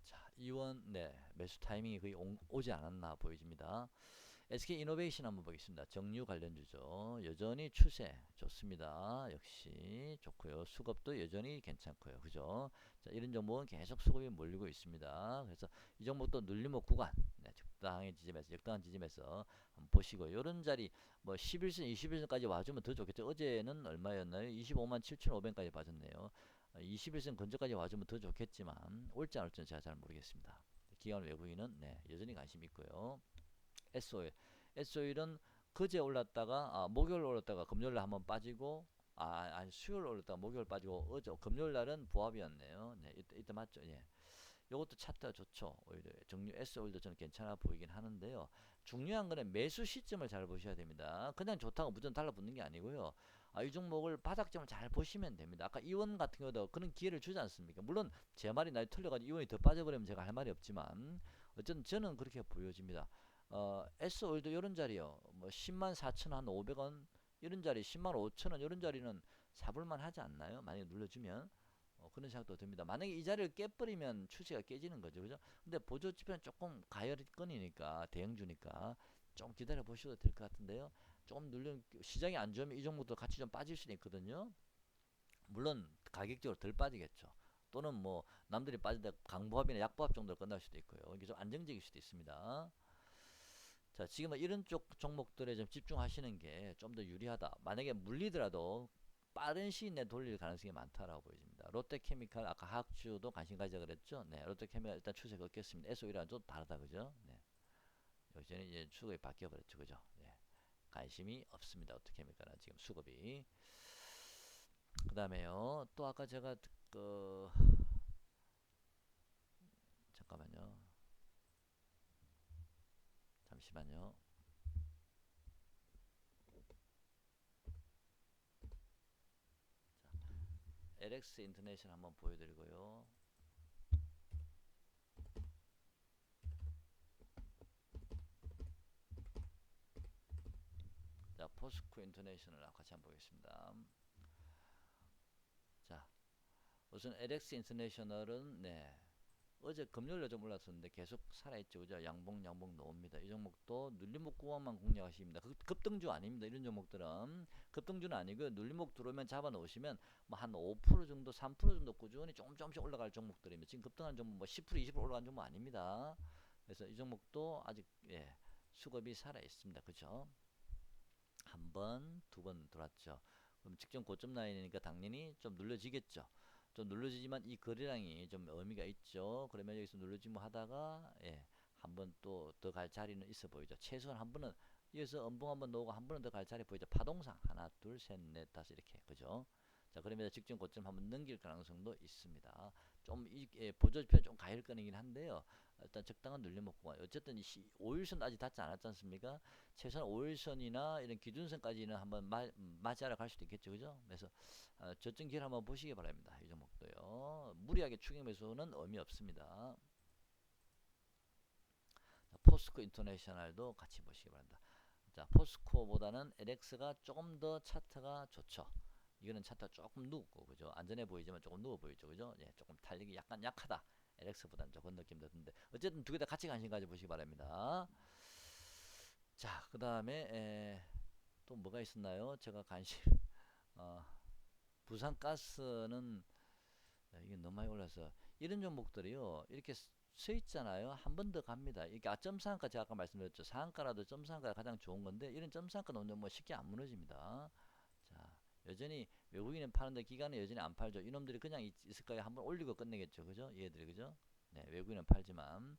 자, 이원 네, 매수 타이밍이 거의 오지 않았나 보여집니다. SK이노베이션 한번 보겠습니다. 정유 관련주죠. 여전히 추세 좋습니다. 역시 좋고요. 수급도 여전히 괜찮고요. 그죠? 자, 이런 종목은 계속 수급이 몰리고 있습니다. 그래서 이 종목도 눌림목 구간 네, 적당한 지점에서 적당한 지점에서 한번 보시고 이런 자리 뭐 11선, 21선까지 와주면 더 좋겠죠. 어제는 얼마였나요? 25만 7,500까지 빠졌네요. 21선 근처까지 와주면 더 좋겠지만 올지 안 올지는 제가 잘 모르겠습니다. 기관 외국인은 네, 여전히 관심 있고요. SO일. SO일은 그제 올랐다가 목요일 올랐다가 금요일날 한번 빠지고 아니 수요일 올랐다가 목요일 빠지고 어제 금요일 날은 부합이었네요. 네, 이때 맞죠? 예. 요것도 차트가 좋죠. 오히려 정류 SO일도 저는 괜찮아 보이긴 하는데요. 중요한 거는 매수 시점을 잘 보셔야 됩니다. 그냥 좋다고 무조건 달라붙는 게 아니고요. 이 종목을 바닥점을 잘 보시면 됩니다. 아까 이원 같은 경우도 그런 기회를 주지 않습니까? 물론 제 말이 나이 틀려가지고 이원이 더 빠져버리면 제가 할 말이 없지만 어쨌든 저는 그렇게 보여집니다. S올도 이런 자리요. 뭐 10만 4천 한 500원 이런 자리 10만 5천 원 이런 자리는 사볼만 하지 않나요? 만약에 눌러주면 그런 생각도 듭니다. 만약에 이 자리를 깨버리면 추세가 깨지는 거죠. 그죠? 근데 보조 지표는 조금 가열권이니까 대형주니까 좀 기다려 보셔도 될 것 같은데요. 조금 눌려 시장이 안 좋으면 이 종목도 같이 좀 빠질 수는 있거든요. 물론 가격적으로 덜 빠지겠죠. 또는 뭐 남들이 빠진다 강보합이나 약보합 정도로 끝날 수도 있고요. 이게 좀 안정적일 수도 있습니다. 자, 지금은 이런 쪽 종목들에 좀 집중하시는 게 좀 더 유리하다. 만약에 물리더라도 빠른 시일 내에 돌릴 가능성이 많다라고 보여집니다. 롯데케미칼 아까 하학주도 관심 가져 그랬죠. 네, 롯데케미칼 일단 추세 걷겠습니다. SO이랑 좀 다르다 그죠? 네, 요새는 이제 수급이 바뀌어 버렸죠, 그죠? 네, 관심이 없습니다. 롯데케미칼은 지금 수급이. 그다음에요. 또 아까 제가 잠깐만요. 잠시만요. LX 인터내셔널 한번 보여드리고요. 자, 포스코 인터내셔널 같이 한번 보겠습니다. 자, 우선 LX 인터내셔널은 네, 어제 금요일에 좀 올랐었는데 계속 살아있죠. 그죠? 양봉 나옵니다. 이 종목도 눌림목 구간만 공략하십니다. 급등주 아닙니다. 이런 종목들은 급등주는 아니고 눌림목 들어오면 잡아 놓으시면 뭐 한 5% 정도 3% 정도 꾸준히 조금씩 올라갈 종목들입니다. 지금 급등한 종목 뭐 10% 20% 올라간 종목 아닙니다. 그래서 이 종목도 아직 예, 수급이 살아 있습니다. 그죠? 한 번, 두 번 돌았죠. 그럼 직전 고점 라인이니까 당연히 좀 눌러지겠죠. 좀 눌러지지만 이 거래량이 좀 의미가 있죠. 그러면 여기서 눌러지면 하다가 예, 한 번 또 더 갈 자리는 있어 보이죠. 최소한 한 번은 이어서 음봉 한번 놓고 한 번은 더 갈 자리 보이죠. 파동상 하나, 둘, 셋, 넷, 다섯 이렇게 그죠? 자, 그러면 직전 고점 한번 넘길 가능성도 있습니다. 좀 보조표는 좀 가일권이긴 한데요. 일단 적당한 눌림목구가 어쨌든 5일선 아직 닿지 않았지 않습니까? 최소한 5일선이나 이런 기준선까지는 한번 맞이하러 갈 수도 있겠죠, 그죠? 그래서 저점 기회를 한번 보시기 바랍니다. 이 종목도요. 무리하게 추격 매수는 의미 없습니다. 자, 포스코 인터내셔널도 같이 보시기 바랍니다. 자, 포스코보다는 LX가 조금 더 차트가 좋죠. 이거는 차트가 조금 누웠고, 그죠? 안전해 보이지만 조금 누워 보이죠, 그죠? 예, 조금 달리기 약간 약하다. LX보다는 조금 느낌 드는데, 어쨌든 두 개 다 같이 관심 가져 보시기 바랍니다. 자, 그 다음에 또 뭐가 있었나요? 제가 관심, 어, 부산가스는 이게 너무 많이 올라서 이런 종목들이요, 이렇게 서 있잖아요. 한 번 더 갑니다. 이게 점상가 제가 아까 말씀드렸죠. 상한가라도 점상가가 가장 좋은 건데 이런 점상가 놓으면 뭐 쉽게 안 무너집니다. 자, 여전히 외국인은 파는데 기관은 여전히 안 팔죠. 이놈들이 그냥 있을 거예요. 한번 올리고 끝내겠죠. 그죠? 얘들이 그죠? 네, 외국인은 팔지만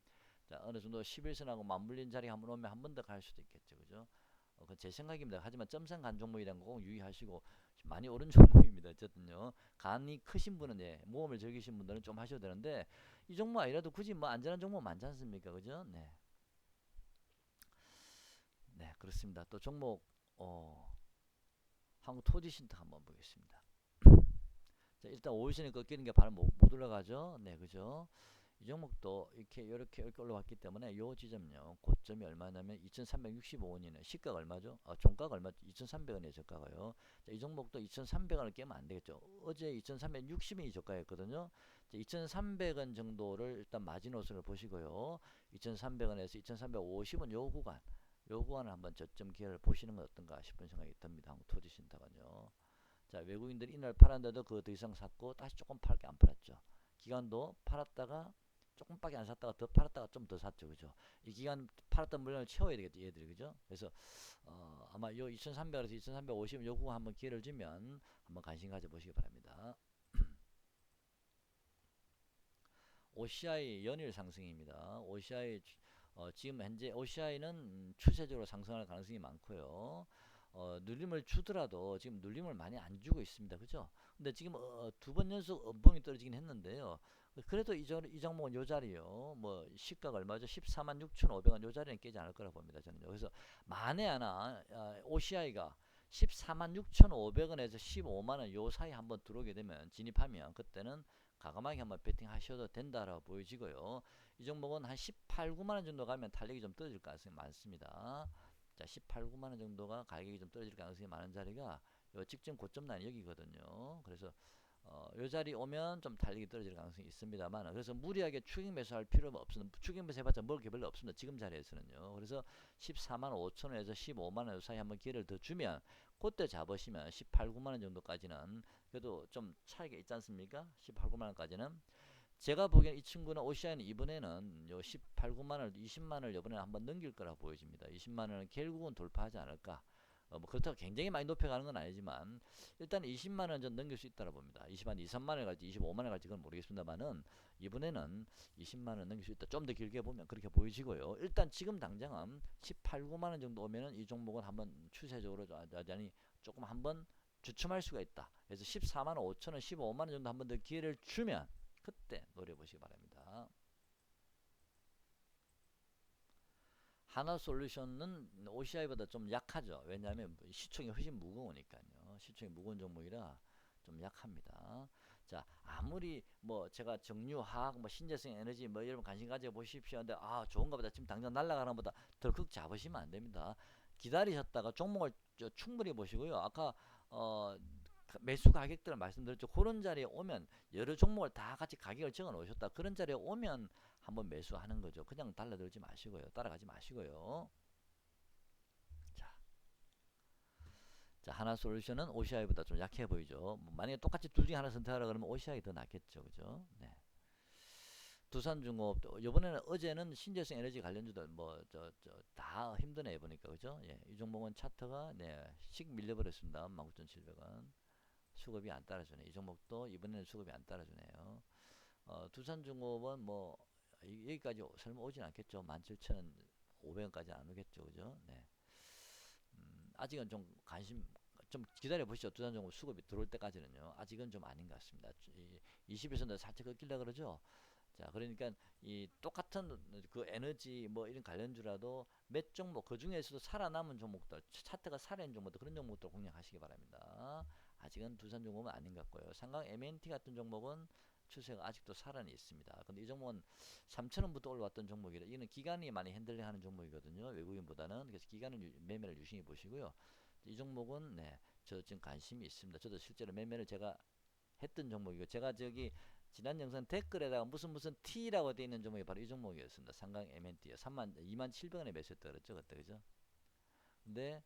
자, 어느 정도 11선하고 맞물린 자리 한번 오면 한 번 더 갈 수도 있겠죠. 그죠? 그건 제 생각입니다. 하지만 점상 간 종목이라는 거 꼭 유의하시고 많이 오른 종목입니다. 어쨌든요. 간이 크신 분은 모험을 즐기신 분들은 좀 하셔도 되는데 이 종목 아니라도 굳이 뭐 안전한 종목 많지 않습니까? 그죠? 네. 네, 그렇습니다. 또 종목 한국 토지신탁 한번 보겠습니다. 자, 일단 5일선이 꺾이는 게 바로 못 올라가죠. 네, 그죠? 이 종목도 이렇게 올라왔기 때문에 요 지점요. 고점이 얼마냐면 2,365원이네. 시가가 얼마죠? 종가가 얼마? 2,300원이에요. 저가가요. 자, 이 종목도 2,300원을 깨면 안 되겠죠. 어제 2,360원이 저가였거든요. 2,300원 정도를 일단 마지노선을 보시고요. 2,300원에서 2,350원 요 구간을 한번 저점 기회를 보시는 건 어떤가 싶은 생각이 듭니다. 한국 토지신탁은요. 자, 외국인들이 이날 팔았는데도 그거 더 이상 샀고 다시 조금 팔게 안 팔았죠. 기관도 팔았다가 조금밖에 안 샀다가 더 팔았다가 좀 더 샀죠. 그죠? 이 기간 팔았던 물량을 채워야 되겠죠. 얘들이. 그죠? 그래서 아마 요 2300에서 2350 요구 한번 기회를 주면 한번 관심 가져 보시기 바랍니다. OCI 연일 상승입니다. OCI 지금 현재 OCI는 추세적으로 상승할 가능성이 많고요. 눌림을 주더라도 지금 눌림을 많이 안 주고 있습니다. 그죠? 근데 지금 두 번 연속 음봉이 떨어지긴 했는데요. 그래도 이 종목은 요 자리요. 뭐 시가가 얼마죠? 146,500원 요 자리는 깨지 않을 거라 봅니다. 저는요. 그래서 만에 하나 OCI가 146,500원에서 15만원 요 사이 한번 들어오게 되면 진입하면 그때는 과감하게 한번 베팅 하셔도 된다라고 보여지고요. 이 종목은 한 18, 9만원 정도 가면 탄력이 좀 떨어질 가능성이 많습니다. 자, 18, 9만원 정도가 가격이 좀 떨어질 가능성이 많은 자리가 요 직전 고점 라인 여기거든요. 그래서 요 자리 오면 좀 탄력이 떨어질 가능성이 있습니다만 그래서 무리하게 추격 매수할 필요가 없습니다. 추격 매수 해봤자 먹을 게 별로 없습니다. 지금 자리에서는요. 그래서 14만 5천원에서 15만원 사이 한번 기회를 더 주면 그때 잡으시면 18, 9만원 정도까지는 그래도 좀 차이가 있지 않습니까? 18, 9만원까지는 제가 보기엔 이 친구는 OCI는 이번에는 요 18, 9만원, 20만원을 이번에 한번 넘길 거라 보여집니다. 20만원은 결국은 돌파하지 않을까. 뭐 그렇다고 굉장히 많이 높여가는 건 아니지만 일단 20만원 전 넘길 수 있다고 봅니다. 20만 2, 3만원 갈지 25만원 갈지 그건 모르겠습니다만은 이번에는 20만원 넘길 수 있다. 좀 더 길게 보면 그렇게 보여지고요. 일단 지금 당장은 18, 9만원 정도 오면은 이 종목은 한번 추세적으로 여전히 조금 한번 주춤할 수가 있다. 그래서 14만 5천원, 15만원 정도 한번 더 기회를 주면 그때 노려보시기 바랍니다. 하나솔루션은 OCI보다 좀 약하죠. 왜냐하면 시총이 훨씬 무거우니까요. 시총이 무거운 종목이라 좀 약합니다. 자, 아무리 뭐 제가 정유화학, 뭐 신재생 에너지 뭐 여러분 관심 가져 보십시오. 근데 좋은가 보다 지금 당장 날아가는 보다 덜컥 잡으시면 안 됩니다. 기다리셨다가 종목을 충분히 보시고요. 아까 매수 가격들을 말씀드렸죠. 그런 자리에 오면 여러 종목을 다 같이 가격을 적어 놓으셨다. 그런 자리에 오면 한번 매수하는 거죠. 그냥 달라들지 마시고요. 따라가지 마시고요. 자, 자, 하나솔루션은 OCI보다 좀 약해 보이죠. 뭐 만약에 똑같이 둘 중에 하나 선택하라 그러면 OCI 더 낫겠죠. 그죠? 네. 두산중업 이번에는 어제는 신재생 에너지 관련주들 뭐 다 힘드네 보니까 그죠? 예, 이 종목은 차트가 씩 밀려버렸습니다. 19,700원. 수급이 안 따라주네. 이 종목도 이번에는 수급이 안 따라주네요. 두산중업은 뭐 여기까지 설마 오진 않겠죠. 17,500원까지 안 오겠죠. 그죠? 네. 아직은 좀 관심 좀 기다려 보시죠. 두산 종목 수급이 들어올 때까지는요. 아직은 좀 아닌 것 같습니다. 이 20에서 살짝 꺾이려 그러죠. 자, 그러니까 이 똑같은 그 에너지 뭐 이런 관련주라도 몇 종목 그 중에서도 살아남은 종목들, 차트가 살아있는 종목들 그런 종목들 공략하시기 바랍니다. 아직은 두산 종목은 아닌 것 같고요. 삼강 MNT 같은 종목은 추세가 아직도 살아는 있습니다. 근데 이 종목은 3,000원부터 올라왔던 종목이라 이는 기관이 많이 핸들링하는 종목이거든요. 외국인보다는. 그래서 기관은 매매를 유심히 보시고요. 이 종목은 네, 저 지금 관심이 있습니다. 저도 실제로 매매를 제가 했던 종목이고 제가 저기 지난 영상 댓글에다가 무슨 T라고 되어 있는 종목이 바로 이 종목이었습니다. 삼강 MNT요. 27,000원에 매수했다 그랬죠, 그때 그죠? 근데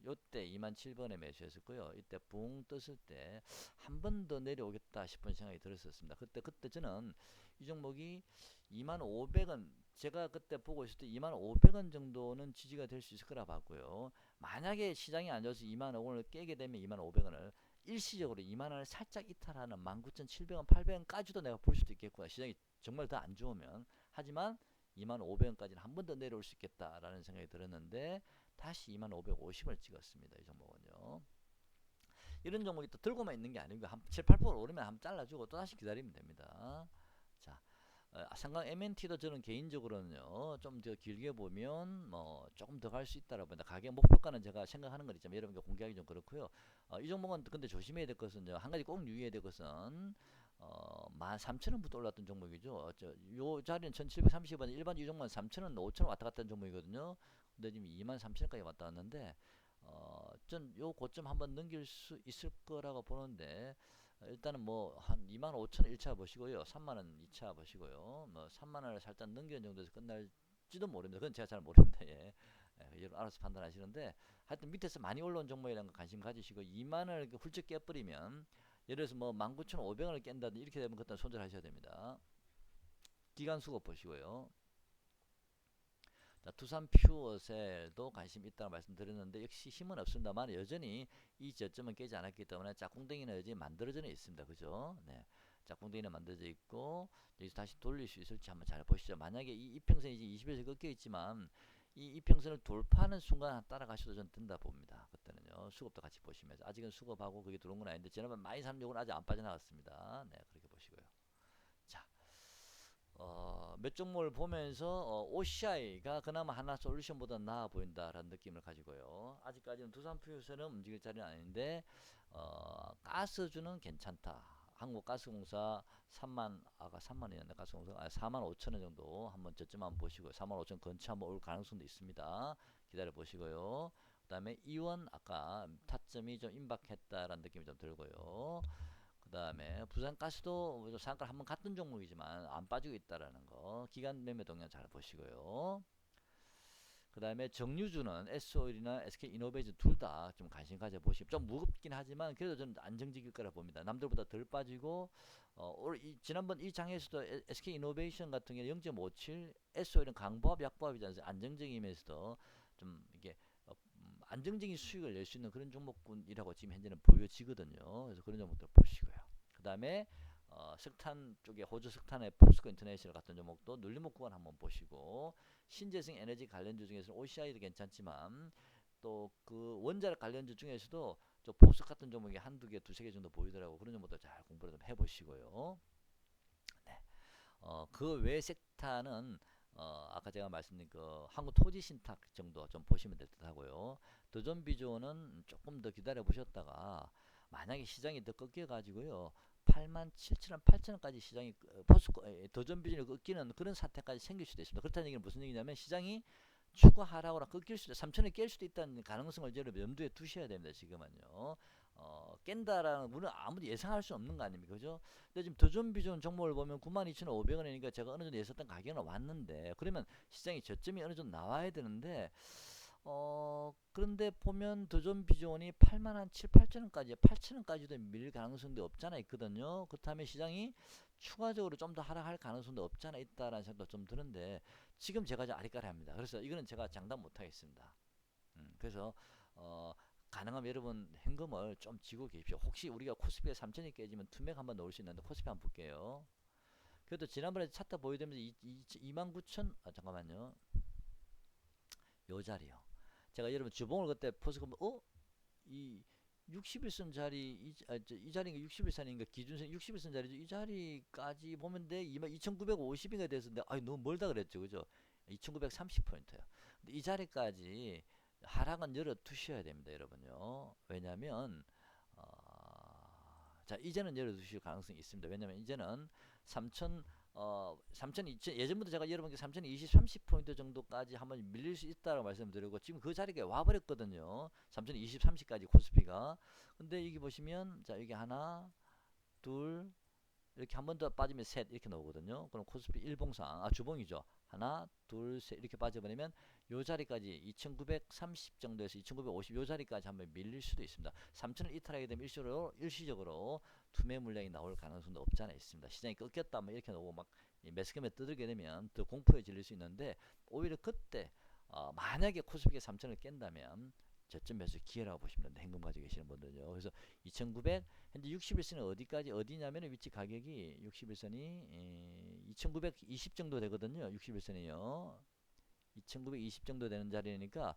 요때 27,000원에 매수했었고요. 이때 붕 떴을 때 한 번 더 내려오겠다 싶은 생각이 들었었습니다. 그때 저는 이 종목이 25,500원 제가 그때 보고 있을 때 25,500원 정도는 지지가 될 수 있을 거라 봤고요. 만약에 시장이 안 좋아서 25,000원을 깨게 되면 25,500원을 일시적으로 20,000원을 살짝 이탈하는 19,700원, 800원까지도 내가 볼 수도 있겠구나. 시장이 정말 더 안 좋으면. 하지만 25,500원까지는 한 번 더 내려올 수 있겠다라는 생각이 들었는데 다시 25,550을 찍었습니다. 이 종목은요. 이런 종목이 또 들고만 있는 게 아니고 한 7, 8% 오르면 한번 잘라주고 또 다시 기다리면 됩니다. 자, 삼강 MNT도 저는 개인적으로는요 좀 더 길게 보면 뭐 조금 더 갈 수 있다라고 봅니다. 가격 목표가는 제가 생각하는 건 있지만 여러분께 공개하기 좀 그렇고요. 이 종목은 근데 조심해야 될 것은 한 가지 꼭 유의해야 될 것은 13,000원부터 올랐던 종목이죠. 요 자리는 1730원, 일반 이 종목은 3,000원, 5,000원 왔다 갔다 하는 종목이거든요. 근데 지금 23,000원까지 왔다 갔는데 전 요 고점 한번 넘길 수 있을 거라고 보는데 일단은 뭐 한 25,000원 1차 보시고요. 3만원 2차 보시고요. 뭐 3만원을 살짝 넘기는 정도에서 끝날지도 모릅니다. 그건 제가 잘 모릅니다. 예. 여러분 알아서 판단하시는데 하여튼 밑에서 많이 올라온 종목이라는 거 관심 가지시고 2만원을 훌쩍 깨버리면 예를 들어서 뭐 19,500원을 깬다든지 이렇게 되면 그때는 손절하셔야 됩니다. 기간 수급 보시고요. 자, 두산 퓨어셀도 관심 있다고 말씀드렸는데 역시 힘은 없습니다만 여전히 이 저점은 깨지 않았기 때문에 짝꿍댕이는 여전히 만들어져 있습니다. 그죠? 네. 짝꿍댕이는 만들어져 있고 여기서 다시 돌릴 수 있을지 한번 잘 보시죠. 만약에 이 이평선이 이제 20에서 꺾여 있지만 이 이평선을 돌파하는 순간 따라가셔도 저는 된다 봅니다. 그때는요. 수급도 같이 보시면서 아직은 수급하고 그게 들어온 건 아닌데 지난번 많이 산 요건 아직 안 빠져나갔습니다. 네, 그렇게 보시고요. 자, 몇 종목을 보면서 OCI가 그나마 하나 솔루션보다 나아 보인다라는 느낌을 가지고요. 아직까지는 두산퓨어스는 움직일 자리는 아닌데 가스주는 괜찮다. 한국가스공사 3만 아까 3만이었네 가스공사 4만 5천 원 정도 한번 저점 한번 보시고요. 4만 5천 근처 한번 올 가능성도 있습니다. 기다려 보시고요. 그다음에 이원 아까 타점이 좀 임박했다라는 느낌이 좀 들고요. 그 다음에 부산가스도 상가를 한번 갔던 종목이지만 안 빠지고 있다라는 거 기간 매매 동향 잘 보시고요. 그 다음에 정유주는 S오일이나 SK이노베이션 둘 다 좀 관심 가져 보시고 좀 무겁긴 하지만 그래도 저는 안정적일 거라 봅니다. 남들보다 덜 빠지고 지난번 이 장에서도 SK이노베이션 같은 경우 0.57 S오일은 강보합 약보합이지 않습니까? 안정적이면서도 좀 이게 안정적인 수익을 낼 수 있는 그런 종목군이라고 지금 현재는 보여지거든요. 그래서 그런 종목들 보시고요. 그 다음에 석탄 쪽에 호주 석탄의 포스코 인터내셔널 같은 종목도 눌림목 구간 한번 보시고 신재생 에너지 관련주 중에서 OCI도 괜찮지만 또 그 원자력 관련주 중에서도 저 보석 같은 종목이 한두 개, 두세 개 정도 보이더라고. 그런 종목도 잘 공부를 좀 해보시고요. 네. 그 외 섹터는 아까 제가 말씀드린 그 한국토지신탁 정도 좀 보시면 될 듯 하고요. 도전비조는 조금 더 기다려 보셨다가 만약에 시장이 더 꺾여 가지고요. 87,000원, 8,000원까지 시장이 포스코 도전비전이 꺾이는 그런 사태까지 생길 수도 있습니다. 그렇다는 얘기는 무슨 얘기냐면 시장이 추가 하락으로 꺾일 수도 3,000원이 깰 수도 있다는 가능성을 여러분 염두에 두셔야 됩니다. 지금은요. 깬다라는 물론 아무도 예상할 수 없는 거 아닙니까? 그죠? 근데 지금 도전비전 종목을 보면 92,500원이니까 제가 어느 정도 예상했던 가격은 왔는데 그러면 시장이 저점이 어느 정도 나와야 되는데 그런데 보면 도전 비전이 8만 한 7, 8천원까지 8천원까지도 밀릴 가능성도 없잖아 있거든요. 그렇다면 시장이 추가적으로 좀 더 하락할 가능성도 없잖아 있다라는 생각도 좀 드는데 지금 제가 좀 아리까리합니다. 그래서 이거는 제가 장담 못하겠습니다. 그래서 가능하면 여러분 현금을 좀 쥐고 계십시오. 혹시 우리가 코스피가 3천이 깨지면 투맥 한번 넣을 수 있는데 코스피 한번 볼게요. 그래도 지난번에 차트 보여드리면서 29,000 잠깐만요. 요 자리요. 제가 여러분 주봉을 그때 포스하면 이 60일선 자리 이 자리가 60일선인가 기준선 60일선 자리죠. 이 자리까지 보면 돼 22,950인가 됐었는데 너무 멀다 그랬죠. 그죠? 2,930포인트예요. 근데 이 자리까지 하락은 열어 두셔야 됩니다, 여러분요. 왜냐면 자, 이제는 열어 두실 가능성이 있습니다. 왜냐면 이제는 3,020 예전부터 제가 여러분께 3,020, 30포인트 정도까지 한번 밀릴 수 있다고 말씀드리고 지금 그 자리에 와버렸거든요. 3,020, 30까지 코스피가. 근데 여기 보시면 자, 여기 하나, 둘, 이렇게 한 번 더 빠지면 셋 이렇게 나오거든요. 그럼 코스피 일봉상 주봉이죠. 하나, 둘, 셋 이렇게 빠져버리면 요 자리까지 2,930 정도에서 2,950 요 자리까지 한번 밀릴 수도 있습니다. 3,000을 이탈하게 되면 일시적으로 투매 물량이 나올 가능성도 없지 않아 있습니다. 시장이 꺾였다 뭐 이렇게 나오고 막 매스컴에 떠들게 되면 더 공포에 질릴 수 있는데 오히려 그때 만약에 코스피가 3,000을 깬다면 저점 매수 기회라고 보시면 됩니다. 현금 가지고 계시는 분들요. 그래서 2,900 현재 60일선은 어디까지 어디냐면 위치 가격이 61선이 2,920 정도 되거든요. 61선이요. 2,920 정도 되는 자리니까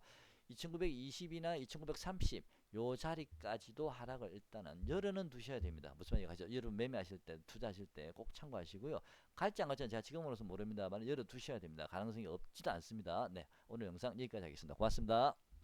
2,920이나 2,930 요 자리까지도 하락을 일단은 열어는 두셔야 됩니다. 무슨 말인지 가죠? 여러분 매매하실 때 투자하실 때 꼭 참고하시고요. 갈지 안 갈지는 제가 지금으로서 모릅니다만 열어 두셔야 됩니다. 가능성이 없지도 않습니다. 네, 오늘 영상 여기까지 하겠습니다. 고맙습니다.